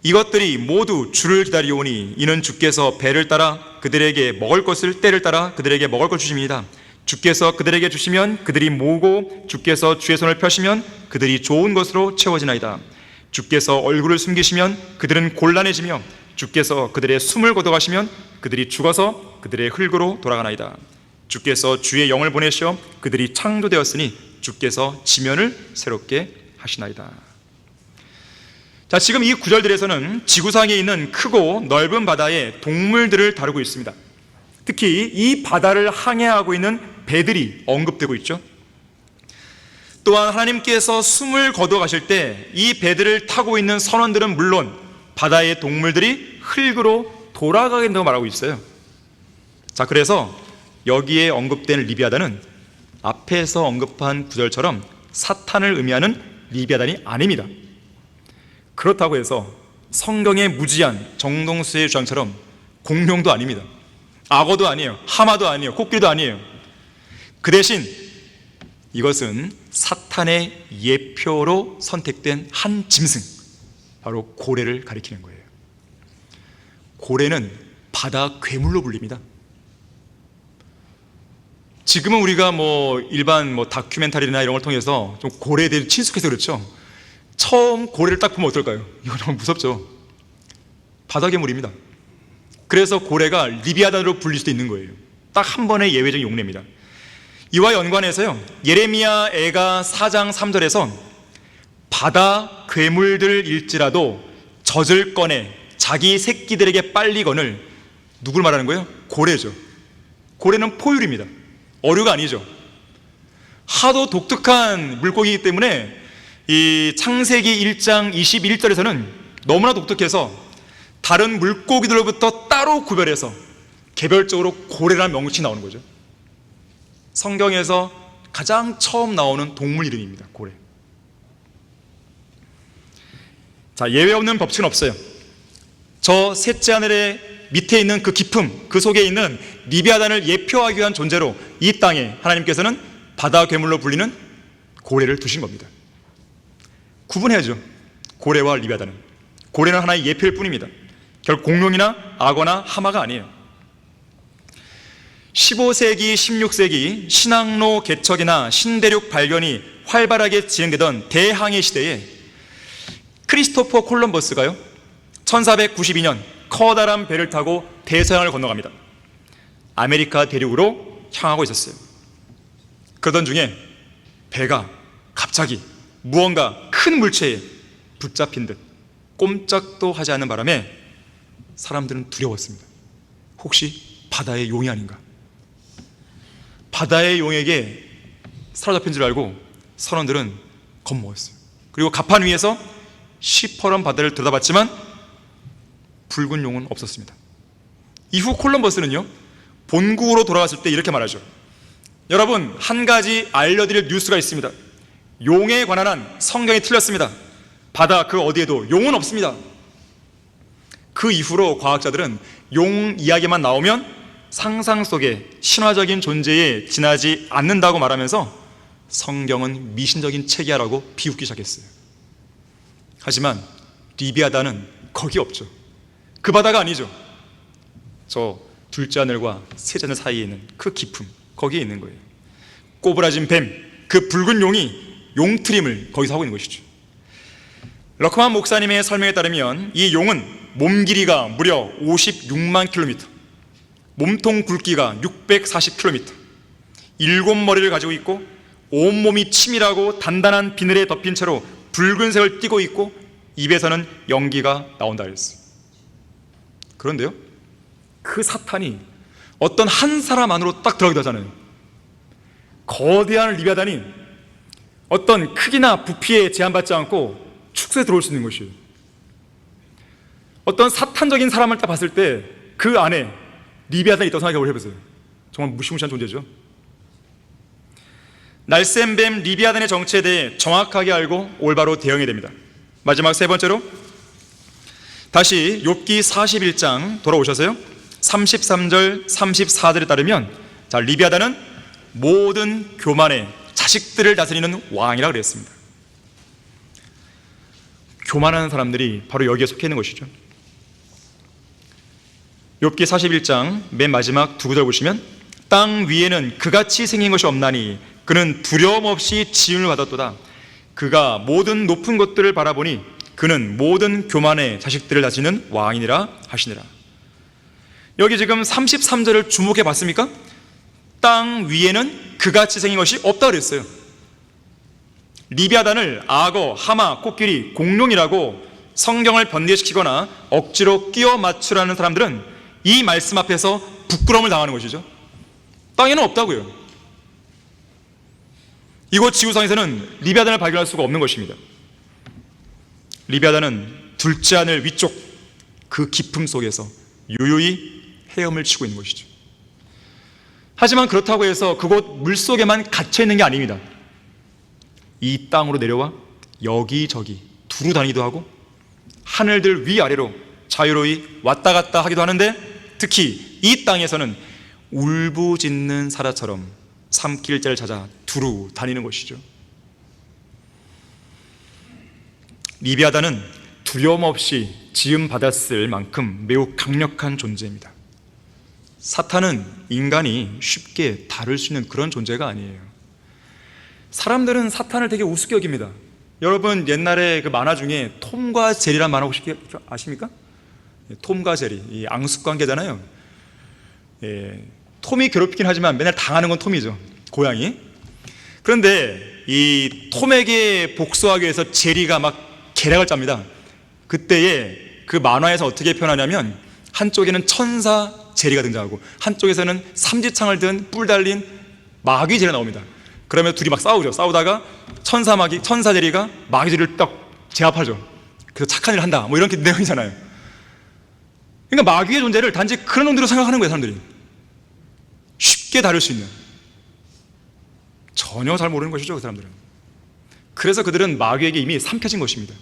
이것들이 모두 주를 기다리오니 이는 주께서 배를 따라 그들에게 먹을 것을, 때를 따라 그들에게 먹을 것 주십니다. 주께서 그들에게 주시면 그들이 모으고 주께서 주의 손을 펴시면 그들이 좋은 것으로 채워지나이다. 주께서 얼굴을 숨기시면 그들은 곤란해지며 주께서 그들의 숨을 거둬가시면 그들이 죽어서 그들의 흙으로 돌아가나이다. 주께서 주의 영을 보내시어 그들이 창조되었으니 주께서 지면을 새롭게 하시나이다. 자, 지금 이 구절들에서는 지구상에 있는 크고 넓은 바다의 동물들을 다루고 있습니다. 특히 이 바다를 항해하고 있는 배들이 언급되고 있죠. 또한 하나님께서 숨을 거둬 가실 때 이 배들을 타고 있는 선원들은 물론 바다의 동물들이 흙으로 돌아가게 된다고 말하고 있어요. 자, 그래서 여기에 언급된 리비아단은 앞에서 언급한 구절처럼 사탄을 의미하는 리비아단이 아닙니다. 그렇다고 해서 성경의 무지한 정동수의 주장처럼 공룡도 아닙니다. 악어도 아니에요. 하마도 아니에요. 코끼리도 아니에요. 그 대신 이것은 사탄의 예표로 선택된 한 짐승, 바로 고래를 가리키는 거예요. 고래는 바다 괴물로 불립니다. 지금은 우리가 일반 다큐멘터리나 이런 걸 통해서 좀 고래에 대해 친숙해서 그렇죠. 처음 고래를 딱 보면 어떨까요? 이거 너무 무섭죠. 바다 괴물입니다. 그래서 고래가 리비아단으로 불릴 수도 있는 거예요. 딱 한 번의 예외적인 용례입니다. 이와 연관해서요, 예레미야 애가 4장 3절에서 바다 괴물들일지라도 젖을 꺼내 자기 새끼들에게 빨리거늘, 누굴 말하는 거예요? 고래죠. 고래는 포유류입니다. 어류가 아니죠. 하도 독특한 물고기이기 때문에 이 창세기 1장 21절에서는 너무나 독특해서 다른 물고기들로부터 따로 구별해서 개별적으로 고래라는 명칭이 나오는 거죠. 성경에서 가장 처음 나오는 동물 이름입니다. 고래. 자, 예외 없는 법칙은 없어요. 저 셋째 하늘의 밑에 있는 그 깊음, 그 속에 있는 리비아단을 예표하기 위한 존재로 이 땅에 하나님께서는 바다 괴물로 불리는 고래를 두신 겁니다. 구분해야죠. 고래와 리비아단은. 고래는 하나의 예표일 뿐입니다. 결국 공룡이나 악어나 하마가 아니에요. 15세기, 16세기 신항로 개척이나 신대륙 발견이 활발하게 진행되던 대항해 시대에 크리스토퍼 콜럼버스가요 1492년 커다란 배를 타고 대서양을 건너갑니다. 아메리카 대륙으로 향하고 있었어요. 그러던 중에 배가 갑자기 무언가 큰 물체에 붙잡힌 듯 꼼짝도 하지 않는 바람에 사람들은 두려웠습니다. 혹시 바다의 용이 아닌가? 바다의 용에게 사로잡힌 줄 알고 선원들은 겁먹었어요. 그리고 갑판 위에서 시퍼런 바다를 들여다봤지만 붉은 용은 없었습니다. 이후 콜럼버스는요 본국으로 돌아갔을 때 이렇게 말하죠. 여러분, 한 가지 알려드릴 뉴스가 있습니다. 용에 관한 한 성경이 틀렸습니다. 바다 그 어디에도 용은 없습니다. 그 이후로 과학자들은 용 이야기만 나오면 상상 속에 신화적인 존재에 지나지 않는다고 말하면서 성경은 미신적인 책이야라고 비웃기 시작했어요. 하지만 리비아단은 거기 없죠. 그 바다가 아니죠. 저 둘째 하늘과 셋째 하늘 사이에 있는 그 깊음, 거기에 있는 거예요. 꼬부라진 뱀, 그 붉은 용이 용트림을 거기서 하고 있는 것이죠. 러크만 목사님의 설명에 따르면 이 용은 몸 길이가 무려 56만 킬로미터, 몸통 굵기가 640km, 7머리를 가지고 있고 온몸이 치밀하고 단단한 비늘에 덮인 채로 붉은색을 띠고 있고 입에서는 연기가 나온다 그랬어요. 그런데요, 그 사탄이 어떤 한 사람 안으로 딱 들어가기도 하잖아요. 거대한 리비아단이 어떤 크기나 부피에 제한받지 않고 축소에 들어올 수 있는 것이에요. 어떤 사탄적인 사람을 딱 봤을 때 그 안에 리비아단이 있다고 생각해 보세요. 정말 무시무시한 존재죠. 날쌘뱀 리비아단의 정체에 대해 정확하게 알고 올바로 대응해야 됩니다. 마지막 세 번째로 다시 욥기 41장 돌아오셔서요 33절 34절에 따르면 자, 리비아단은 모든 교만의 자식들을 다스리는 왕이라 그랬습니다. 교만한 사람들이 바로 여기에 속해 있는 것이죠. 욥기 41장 맨 마지막 두 구절 보시면 땅 위에는 그같이 생긴 것이 없나니 그는 두려움 없이 지음을 받았도다. 그가 모든 높은 것들을 바라보니 그는 모든 교만의 자식들을 다스리는 왕이니라 하시니라. 여기 지금 33절을 주목해 봤습니까? 땅 위에는 그같이 생긴 것이 없다 그랬어요. 리비아단을 악어, 하마, 코끼리, 공룡이라고 성경을 변개시키거나 억지로 끼워 맞추라는 사람들은 이 말씀 앞에서 부끄러움을 당하는 것이죠. 땅에는 없다고요. 이곳 지구상에서는 리비아단을 발견할 수가 없는 것입니다. 리비아단은 둘째 하늘 위쪽 그 깊음 속에서 유유히 헤엄을 치고 있는 것이죠. 하지만 그렇다고 해서 그곳 물속에만 갇혀 있는 게 아닙니다. 이 땅으로 내려와 여기저기 두루 다니기도 하고 하늘들 위아래로 자유로이 왔다 갔다 하기도 하는데 특히 이 땅에서는 울부짖는 사자처럼 삼킬자를 찾아 두루 다니는 것이죠. 리비아단은 두려움 없이 지음 받았을 만큼 매우 강력한 존재입니다. 사탄은 인간이 쉽게 다룰 수 있는 그런 존재가 아니에요. 사람들은 사탄을 되게 우습게 여깁니다. 여러분 옛날에 그 만화 중에 톰과 제리라는 만화 혹시 아십니까? 톰과 제리, 이 앙숙관계잖아요. 톰이 괴롭히긴 하지만 맨날 당하는 건 톰이죠, 고양이. 그런데 이 톰에게 복수하기 위해서 제리가 막 계략을 짭니다. 그때에 그 만화에서 어떻게 표현하냐면 한쪽에는 천사 제리가 등장하고 한쪽에서는 삼지창을 든 뿔 달린 마귀 제리가 나옵니다. 그러면 둘이 막 싸우죠. 싸우다가 천사 제리가 마귀 제리를 딱 제압하죠. 그래서 착한 일을 한다, 뭐 이런 내용이잖아요. 그러니까 마귀의 존재를 단지 그런 놈들로 생각하는 거예요. 사람들이 쉽게 다룰 수 있는, 전혀 잘 모르는 것이죠, 그 사람들은. 그래서 그들은 마귀에게 이미 삼켜진 것입니다.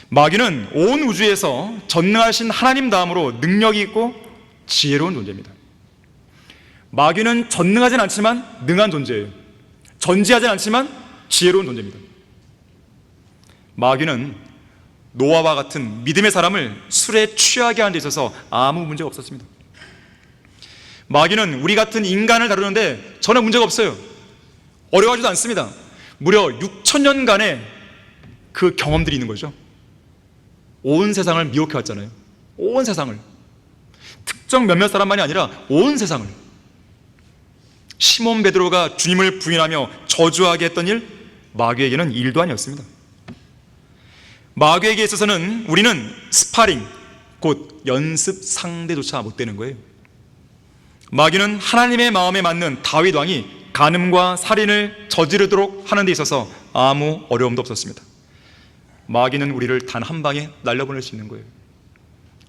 마귀는 온 우주에서 전능하신 하나님 다음으로 능력이 있고 지혜로운 존재입니다. 마귀는 전능하진 않지만 능한 존재예요. 전지하진 않지만 지혜로운 존재입니다. 마귀는 노아와 같은 믿음의 사람을 술에 취하게 하는 데 있어서 아무 문제가 없었습니다. 마귀는 우리 같은 인간을 다루는데 전혀 문제가 없어요. 어려워하지도 않습니다. 무려 6,000년간의 그 경험들이 있는 거죠. 온 세상을 미혹해 왔잖아요. 온 세상을. 특정 몇몇 사람만이 아니라 온 세상을. 시몬 베드로가 주님을 부인하며 저주하게 했던 일, 마귀에게는 일도 아니었습니다. 마귀에게 있어서는 우리는 스파링, 곧 연습 상대조차 못 되는 거예요. 마귀는 하나님의 마음에 맞는 다윗 왕이 간음과 살인을 저지르도록 하는 데 있어서 아무 어려움도 없었습니다. 마귀는 우리를 단 한 방에 날려보낼 수 있는 거예요.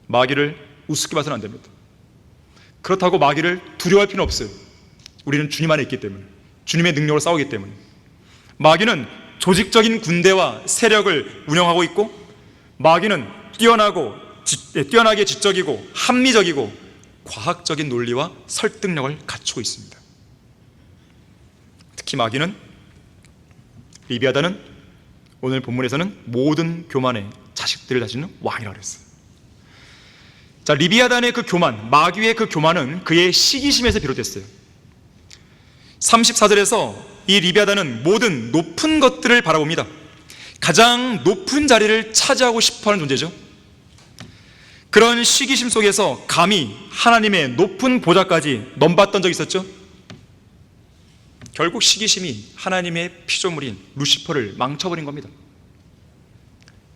마귀를 우습게 봐서는 안 됩니다. 그렇다고 마귀를 두려워할 필요는 없어요. 우리는 주님 안에 있기 때문에, 주님의 능력으로 싸우기 때문에. 마귀는 조직적인 군대와 세력을 운영하고 있고, 마귀는 뛰어나게 지적이고 합리적이고 과학적인 논리와 설득력을 갖추고 있습니다. 특히 마귀는, 리비아단은 오늘 본문에서는 모든 교만의 자식들을 다스리는 왕이라고 했어요. 자, 리비아단의 그 교만, 마귀의 그 교만은 그의 시기심에서 비롯됐어요. 34절에서 이 리비아단은 모든 높은 것들을 바라봅니다. 가장 높은 자리를 차지하고 싶어하는 존재죠. 그런 시기심 속에서 감히 하나님의 높은 보좌까지 넘봤던 적이 있었죠. 결국 시기심이 하나님의 피조물인 루시퍼를 망쳐버린 겁니다.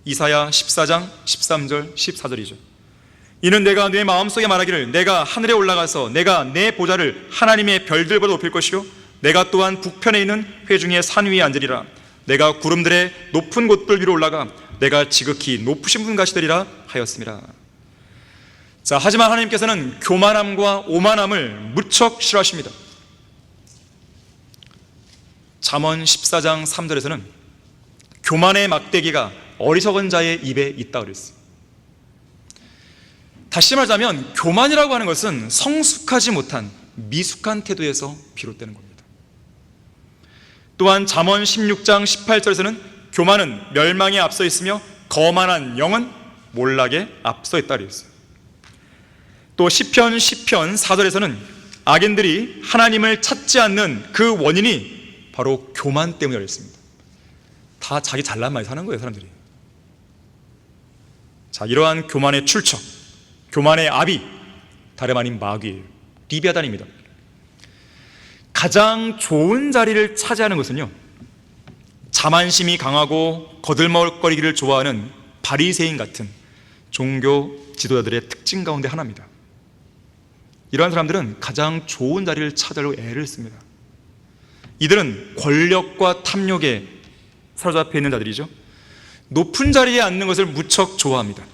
이사야 14장 13절 14절이죠. 이는 내가 내 마음속에 말하기를 내가 하늘에 올라가서 내가 내 보좌를 하나님의 별들보다 높일 것이요 내가 또한 북편에 있는 회중의 산 위에 앉으리라. 내가 구름들의 높은 곳들 위로 올라가 내가 지극히 높으신 분 같이 되리라 하였습니다. 자, 하지만 하나님께서는 교만함과 오만함을 무척 싫어하십니다. 잠언 14장 3절에서는 교만의 막대기가 어리석은 자의 입에 있다 그랬어요. 다시 말하자면 교만이라고 하는 것은 성숙하지 못한 미숙한 태도에서 비롯되는 겁니다. 또한 잠언 16장 18절에서는 교만은 멸망에 앞서 있으며 거만한 영은 몰락에 앞서 있다 그랬어요. 또 시편 4절에서는 악인들이 하나님을 찾지 않는 그 원인이 바로 교만 때문이라고 했습니다. 다 자기 잘난 말이 사는 거예요, 사람들이. 자, 이러한 교만의 출처, 교만의 압이 다름 아닌 마귀예요. 리비아단입니다. 가장 좋은 자리를 차지하는 것은요, 자만심이 강하고 거들먹거리기를 좋아하는 바리새인 같은 종교 지도자들의 특징 가운데 하나입니다. 이러한 사람들은 가장 좋은 자리를 찾으려고 애를 씁니다. 이들은 권력과 탐욕에 사로잡혀 있는 자들이죠. 높은 자리에 앉는 것을 무척 좋아합니다.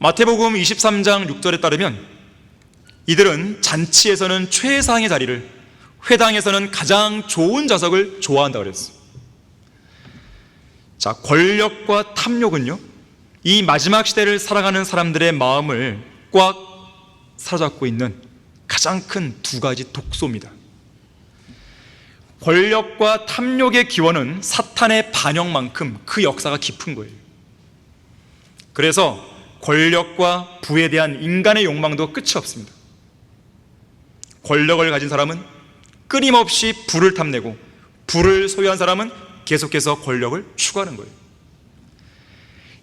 마태복음 23장 6절에 따르면 이들은 잔치에서는 최상의 자리를, 회당에서는 가장 좋은 좌석을 좋아한다고 그랬어요. 자, 권력과 탐욕은요, 이 마지막 시대를 살아가는 사람들의 마음을 꽉 사로잡고 있는 가장 큰 두 가지 독소입니다. 권력과 탐욕의 기원은 사탄의 반역만큼 그 역사가 깊은 거예요. 그래서 권력과 부에 대한 인간의 욕망도 끝이 없습니다. 권력을 가진 사람은 끊임없이 부를 탐내고, 부를 소유한 사람은 계속해서 권력을 추구하는 거예요.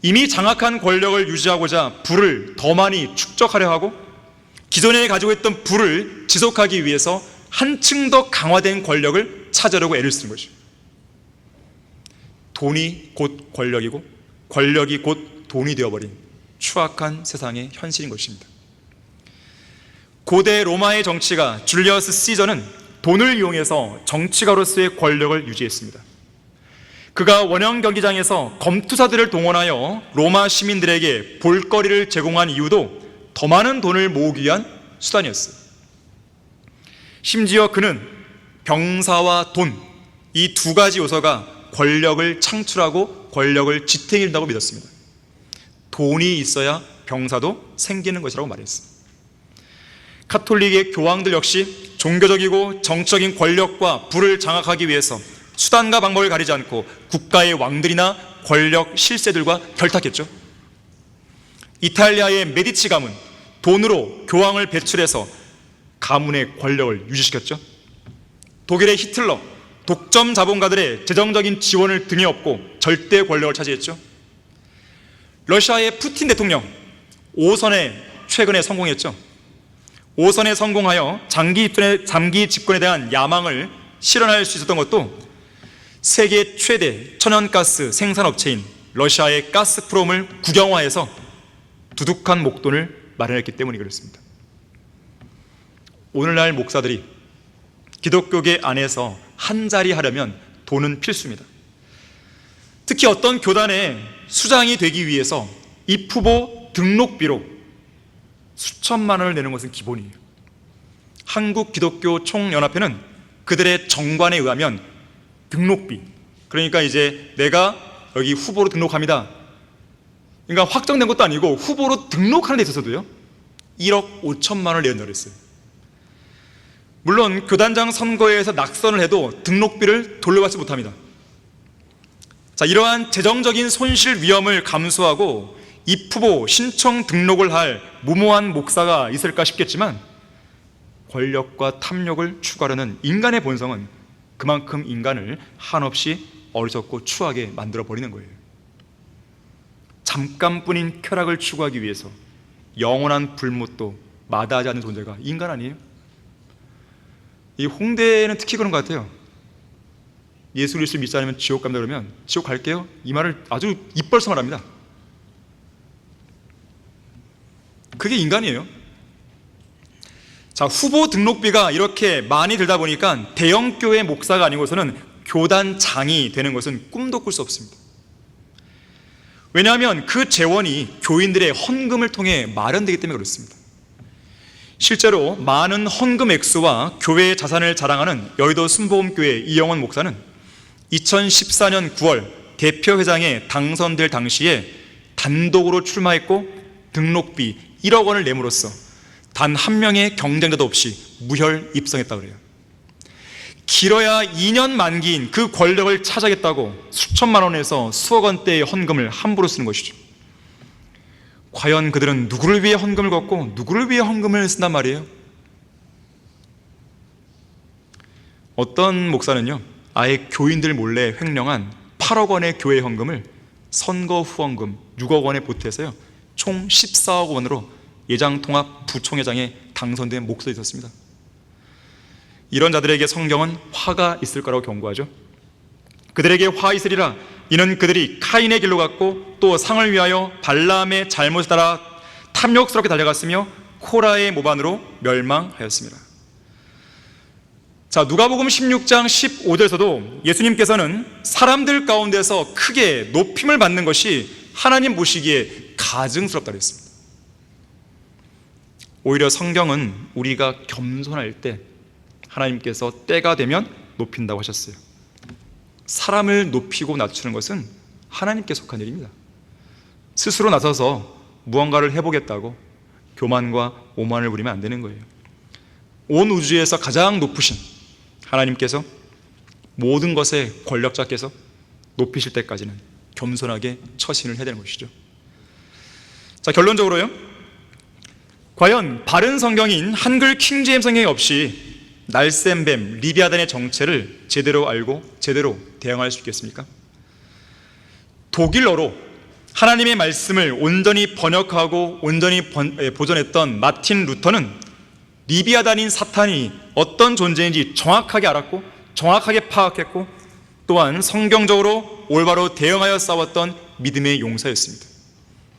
이미 장악한 권력을 유지하고자 부를 더 많이 축적하려 하고, 기존에 가지고 있던 부를 지속하기 위해서 한층 더 강화된 권력을 찾으려고 애를 쓰는 거죠. 돈이 곧 권력이고 권력이 곧 돈이 되어버린 추악한 세상의 현실인 것입니다. 고대 로마의 정치가 줄리어스 시저는 돈을 이용해서 정치가로서의 권력을 유지했습니다. 그가 원형 경기장에서 검투사들을 동원하여 로마 시민들에게 볼거리를 제공한 이유도 더 많은 돈을 모으기 위한 수단이었어요. 심지어 그는 병사와 돈, 이 두 가지 요소가 권력을 창출하고 권력을 지탱한다고 믿었습니다. 돈이 있어야 병사도 생기는 것이라고 말했어요. 카톨릭의 교황들 역시 종교적이고 정적인 권력과 부를 장악하기 위해서 수단과 방법을 가리지 않고 국가의 왕들이나 권력 실세들과 결탁했죠. 이탈리아의 메디치 가문, 돈으로 교황을 배출해서 가문의 권력을 유지시켰죠. 독일의 히틀러, 독점 자본가들의 재정적인 지원을 등에 업고 절대 권력을 차지했죠. 러시아의 푸틴 대통령, 5선에 최근에 성공했죠. 5선에 성공하여 장기 집권에 대한 야망을 실현할 수 있었던 것도 세계 최대 천연가스 생산업체인 러시아의 가스프롬을 국영화해서 두둑한 목돈을 마련했기 때문이 그렇습니다. 오늘날 목사들이 기독교계 안에서 한 자리 하려면 돈은 필수입니다. 특히 어떤 교단의 수장이 되기 위해서 입후보 등록비로 수천만 원을 내는 것은 기본이에요. 한국기독교총연합회는 그들의 정관에 의하면 등록비, 그러니까 이제 내가 여기 후보로 등록합니다, 그러니까 확정된 것도 아니고 후보로 등록하는 데 있어서도요 1억 5천만 원을 내는다고 했어요. 물론 교단장 선거에서 낙선을 해도 등록비를 돌려받지 못합니다. 자, 이러한 재정적인 손실 위험을 감수하고 입후보 신청 등록을 할 무모한 목사가 있을까 싶겠지만, 권력과 탐욕을 추구하려는 인간의 본성은 그만큼 인간을 한없이 어리석고 추하게 만들어버리는 거예요. 잠깐뿐인 쾌락을 추구하기 위해서 영원한 불못도 마다하지 않는 존재가 인간 아니에요? 이 홍대는 특히 그런 것 같아요. 예수 그리스도를 믿지 않으면 지옥 간다 그러면 지옥 갈게요, 이 말을 아주 입벌성을 합니다. 그게 인간이에요. 자, 후보 등록비가 이렇게 많이 들다 보니까 대형교회 목사가 아니고서는 교단장이 되는 것은 꿈도 꿀 수 없습니다. 왜냐하면 그 재원이 교인들의 헌금을 통해 마련되기 때문에 그렇습니다. 실제로 많은 헌금 액수와 교회의 자산을 자랑하는 여의도 순복음교회 이영원 목사는 2014년 9월 대표회장에 당선될 당시에 단독으로 출마했고 등록비 1억 원을 내므로써 단 한 명의 경쟁자도 없이 무혈 입성했다고 그래요. 길어야 2년 만기인 그 권력을 차지하겠다고 수천만 원에서 수억 원대의 헌금을 함부로 쓰는 것이죠. 과연 그들은 누구를 위해 헌금을 걷고 누구를 위해 헌금을 쓴단 말이에요? 어떤 목사는요, 아예 교인들 몰래 횡령한 8억 원의 교회 헌금을 선거 후원금 6억 원에 보태서요 총 14억 원으로 예장통합 부총회장에 당선된 목사도 있었습니다. 이런 자들에게 성경은 화가 있을 거라고 경고하죠. 그들에게 화 있으리라. 이는 그들이 카인의 길로 갔고 또 상을 위하여 발람의 잘못을 따라 탐욕스럽게 달려갔으며 코라의 모반으로 멸망하였습니다. 자, 누가복음 16장 15절에서도 예수님께서는 사람들 가운데서 크게 높임을 받는 것이 하나님 보시기에 가증스럽다고 했습니다. 오히려 성경은 우리가 겸손할 때 하나님께서 때가 되면 높인다고 하셨어요. 사람을 높이고 낮추는 것은 하나님께 속한 일입니다. 스스로 나서서 무언가를 해보겠다고 교만과 오만을 부리면 안 되는 거예요. 온 우주에서 가장 높으신 하나님께서 모든 것의 권력자께서 높이실 때까지는 겸손하게 처신을 해야 되는 것이죠. 자, 결론적으로요, 과연 바른 성경인 한글 킹제임스 성경이 없이 날쌘뱀 리비아단의 정체를 제대로 알고 제대로 대응할 수 있겠습니까? 독일어로 하나님의 말씀을 온전히 번역하고 온전히 보존했던 마틴 루터는 리비아단인 사탄이 어떤 존재인지 정확하게 알았고 정확하게 파악했고 또한 성경적으로 올바로 대응하여 싸웠던 믿음의 용사였습니다.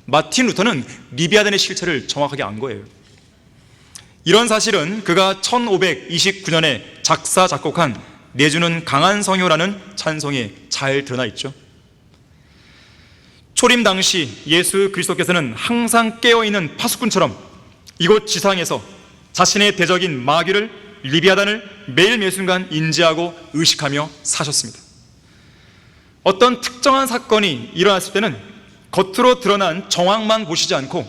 마틴 루터는 리비아단의 실체를 정확하게 안 거예요. 이런 사실은 그가 1529년에 작사 작곡한 내주는 강한 성요라는 찬송에 잘 드러나 있죠. 초림 당시 예수 그리스도께서는 항상 깨어있는 파수꾼처럼 이곳 지상에서 자신의 대적인 마귀를, 리비아단을 매일 매순간 인지하고 의식하며 사셨습니다. 어떤 특정한 사건이 일어났을 때는 겉으로 드러난 정황만 보시지 않고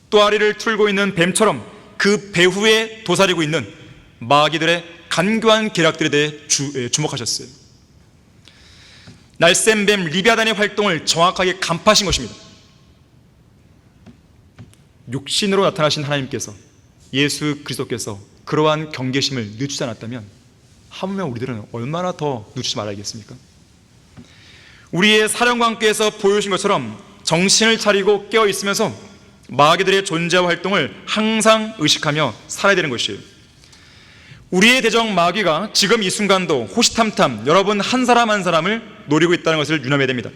또아리를 틀고 있는 뱀처럼 그 배후에 도사리고 있는 마귀들의 간교한 계략들에 대해 주목하셨어요. 날쌘뱀 리비아단의 활동을 정확하게 간파하신 것입니다. 육신으로 나타나신 하나님께서, 예수 그리스도께서 그러한 경계심을 늦추지 않았다면 하물며 우리들은 얼마나 더 늦추지 말아야겠습니까? 우리의 사령관께서 보여주신 것처럼 정신을 차리고 깨어 있으면서 마귀들의 존재와 활동을 항상 의식하며 살아야 되는 것이에요. 우리의 대적 마귀가 지금 이 순간도 호시탐탐 여러분 한 사람 한 사람을 노리고 있다는 것을 유념해야 됩니다.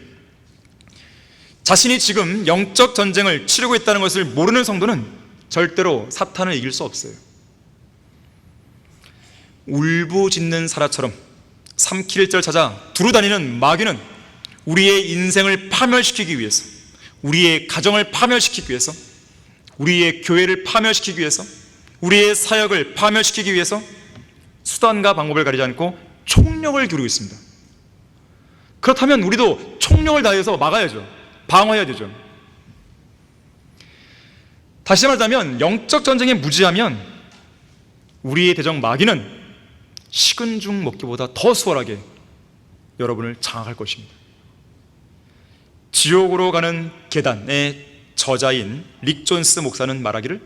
자신이 지금 영적 전쟁을 치르고 있다는 것을 모르는 성도는 절대로 사탄을 이길 수 없어요. 울부짖는 사라처럼 삼킬일절 찾아 두루다니는 마귀는 우리의 인생을 파멸시키기 위해서, 우리의 가정을 파멸시키기 위해서, 우리의 교회를 파멸시키기 위해서, 우리의 사역을 파멸시키기 위해서 수단과 방법을 가리지 않고 총력을 기울이고 있습니다. 그렇다면 우리도 총력을 다해서 막아야죠. 방어해야 되죠. 다시 말하자면 영적 전쟁에 무지하면 우리의 대적 마귀는 식은 죽 먹기보다 더 수월하게 여러분을 장악할 것입니다. 지옥으로 가는 계단의 저자인 릭 존스 목사는 말하기를,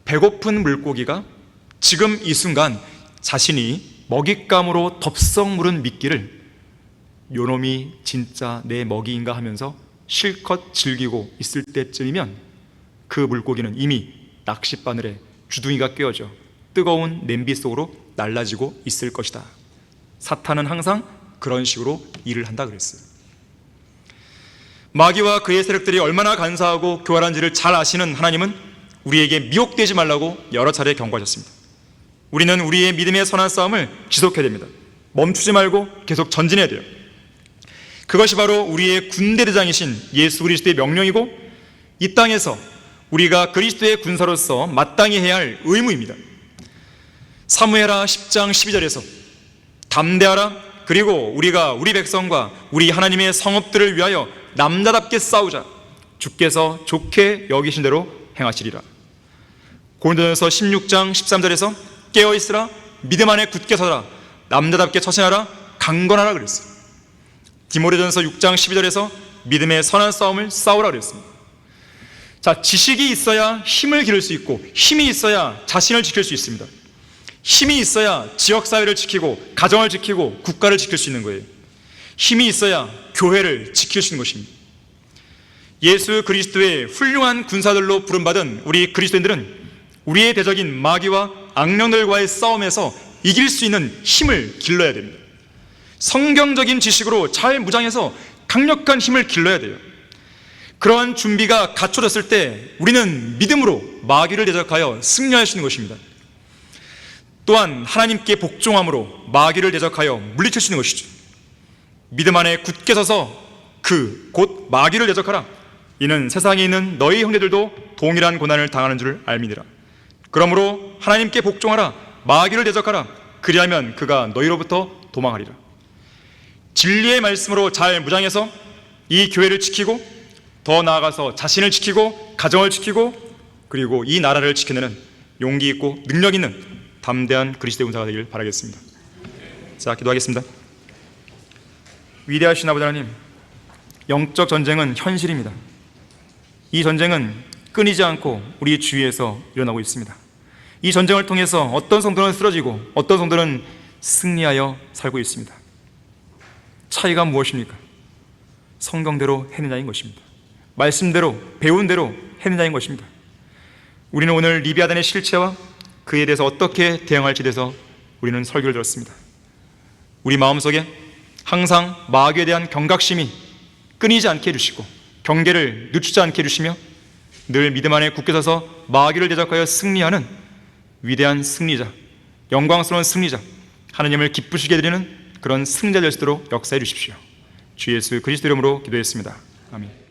배고픈 물고기가 지금 이 순간 자신이 먹잇감으로 덥석 물은 미끼를 요놈이 진짜 내 먹이인가 하면서 실컷 즐기고 있을 때쯤이면 그 물고기는 이미 낚싯바늘에 주둥이가 꿰어져 뜨거운 냄비 속으로 날라지고 있을 것이다. 사탄은 항상 그런 식으로 일을 한다 그랬어요. 마귀와 그의 세력들이 얼마나 간사하고 교활한지를 잘 아시는 하나님은 우리에게 미혹되지 말라고 여러 차례 경고하셨습니다. 우리는 우리의 믿음의 선한 싸움을 지속해야 됩니다. 멈추지 말고 계속 전진해야 돼요. 그것이 바로 우리의 군대 대장이신 예수 그리스도의 명령이고, 이 땅에서 우리가 그리스도의 군사로서 마땅히 해야 할 의무입니다. 사무엘하 10장 12절에서 담대하라, 그리고 우리가 우리 백성과 우리 하나님의 성읍들을 위하여 남자답게 싸우자. 주께서 좋게 여기신 대로 행하시리라. 고린도전서 16장 13절에서 깨어있으라, 믿음 안에 굳게 서라, 남자답게 처신하라, 강건하라 그랬어요. 디모데전서 6장 12절에서 믿음의 선한 싸움을 싸우라 그랬습니다. 자, 지식이 있어야 힘을 기를 수 있고, 힘이 있어야 자신을 지킬 수 있습니다. 힘이 있어야 지역사회를 지키고 가정을 지키고 국가를 지킬 수 있는 거예요. 힘이 있어야 교회를 지킬 수 있는 것입니다. 예수 그리스도의 훌륭한 군사들로 부름받은 우리 그리스도인들은 우리의 대적인 마귀와 악령들과의 싸움에서 이길 수 있는 힘을 길러야 됩니다. 성경적인 지식으로 잘 무장해서 강력한 힘을 길러야 돼요. 그러한 준비가 갖춰졌을 때 우리는 믿음으로 마귀를 대적하여 승리할 수 있는 것입니다. 또한 하나님께 복종함으로 마귀를 대적하여 물리칠 수 있는 것이죠. 믿음 안에 굳게 서서 곧 마귀를 대적하라. 이는 세상에 있는 너희 형제들도 동일한 고난을 당하는 줄 알미니라. 그러므로 하나님께 복종하라. 마귀를 대적하라. 그리하면 그가 너희로부터 도망하리라. 진리의 말씀으로 잘 무장해서 이 교회를 지키고, 더 나아가서 자신을 지키고 가정을 지키고 그리고 이 나라를 지켜내는 용기 있고 능력 있는 담대한 그리스도의 군사가 되길 바라겠습니다. 자, 기도하겠습니다. 위대하신 아버지 하나님, 영적 전쟁은 현실입니다. 이 전쟁은 끊이지 않고 우리 주위에서 일어나고 있습니다. 이 전쟁을 통해서 어떤 성도는 쓰러지고 어떤 성도는 승리하여 살고 있습니다. 차이가 무엇입니까? 성경대로 해내자인 것입니다. 말씀대로, 배운 대로 해내자인 것입니다. 우리는 오늘 리비아단의 실체와 그에 대해서 어떻게 대응할지에 대해서 우리는 설교를 들었습니다. 우리 마음속에 항상 마귀에 대한 경각심이 끊이지 않게 해주시고 경계를 늦추지 않게 해주시며 늘 믿음 안에 굳게 서서 마귀를 대적하여 승리하는 위대한 승리자, 영광스러운 승리자, 하나님을 기쁘시게 드리는 그런 승리자 될 수 있도록 역사해 주십시오. 주 예수 그리스도 이름으로 기도했습니다. 아멘.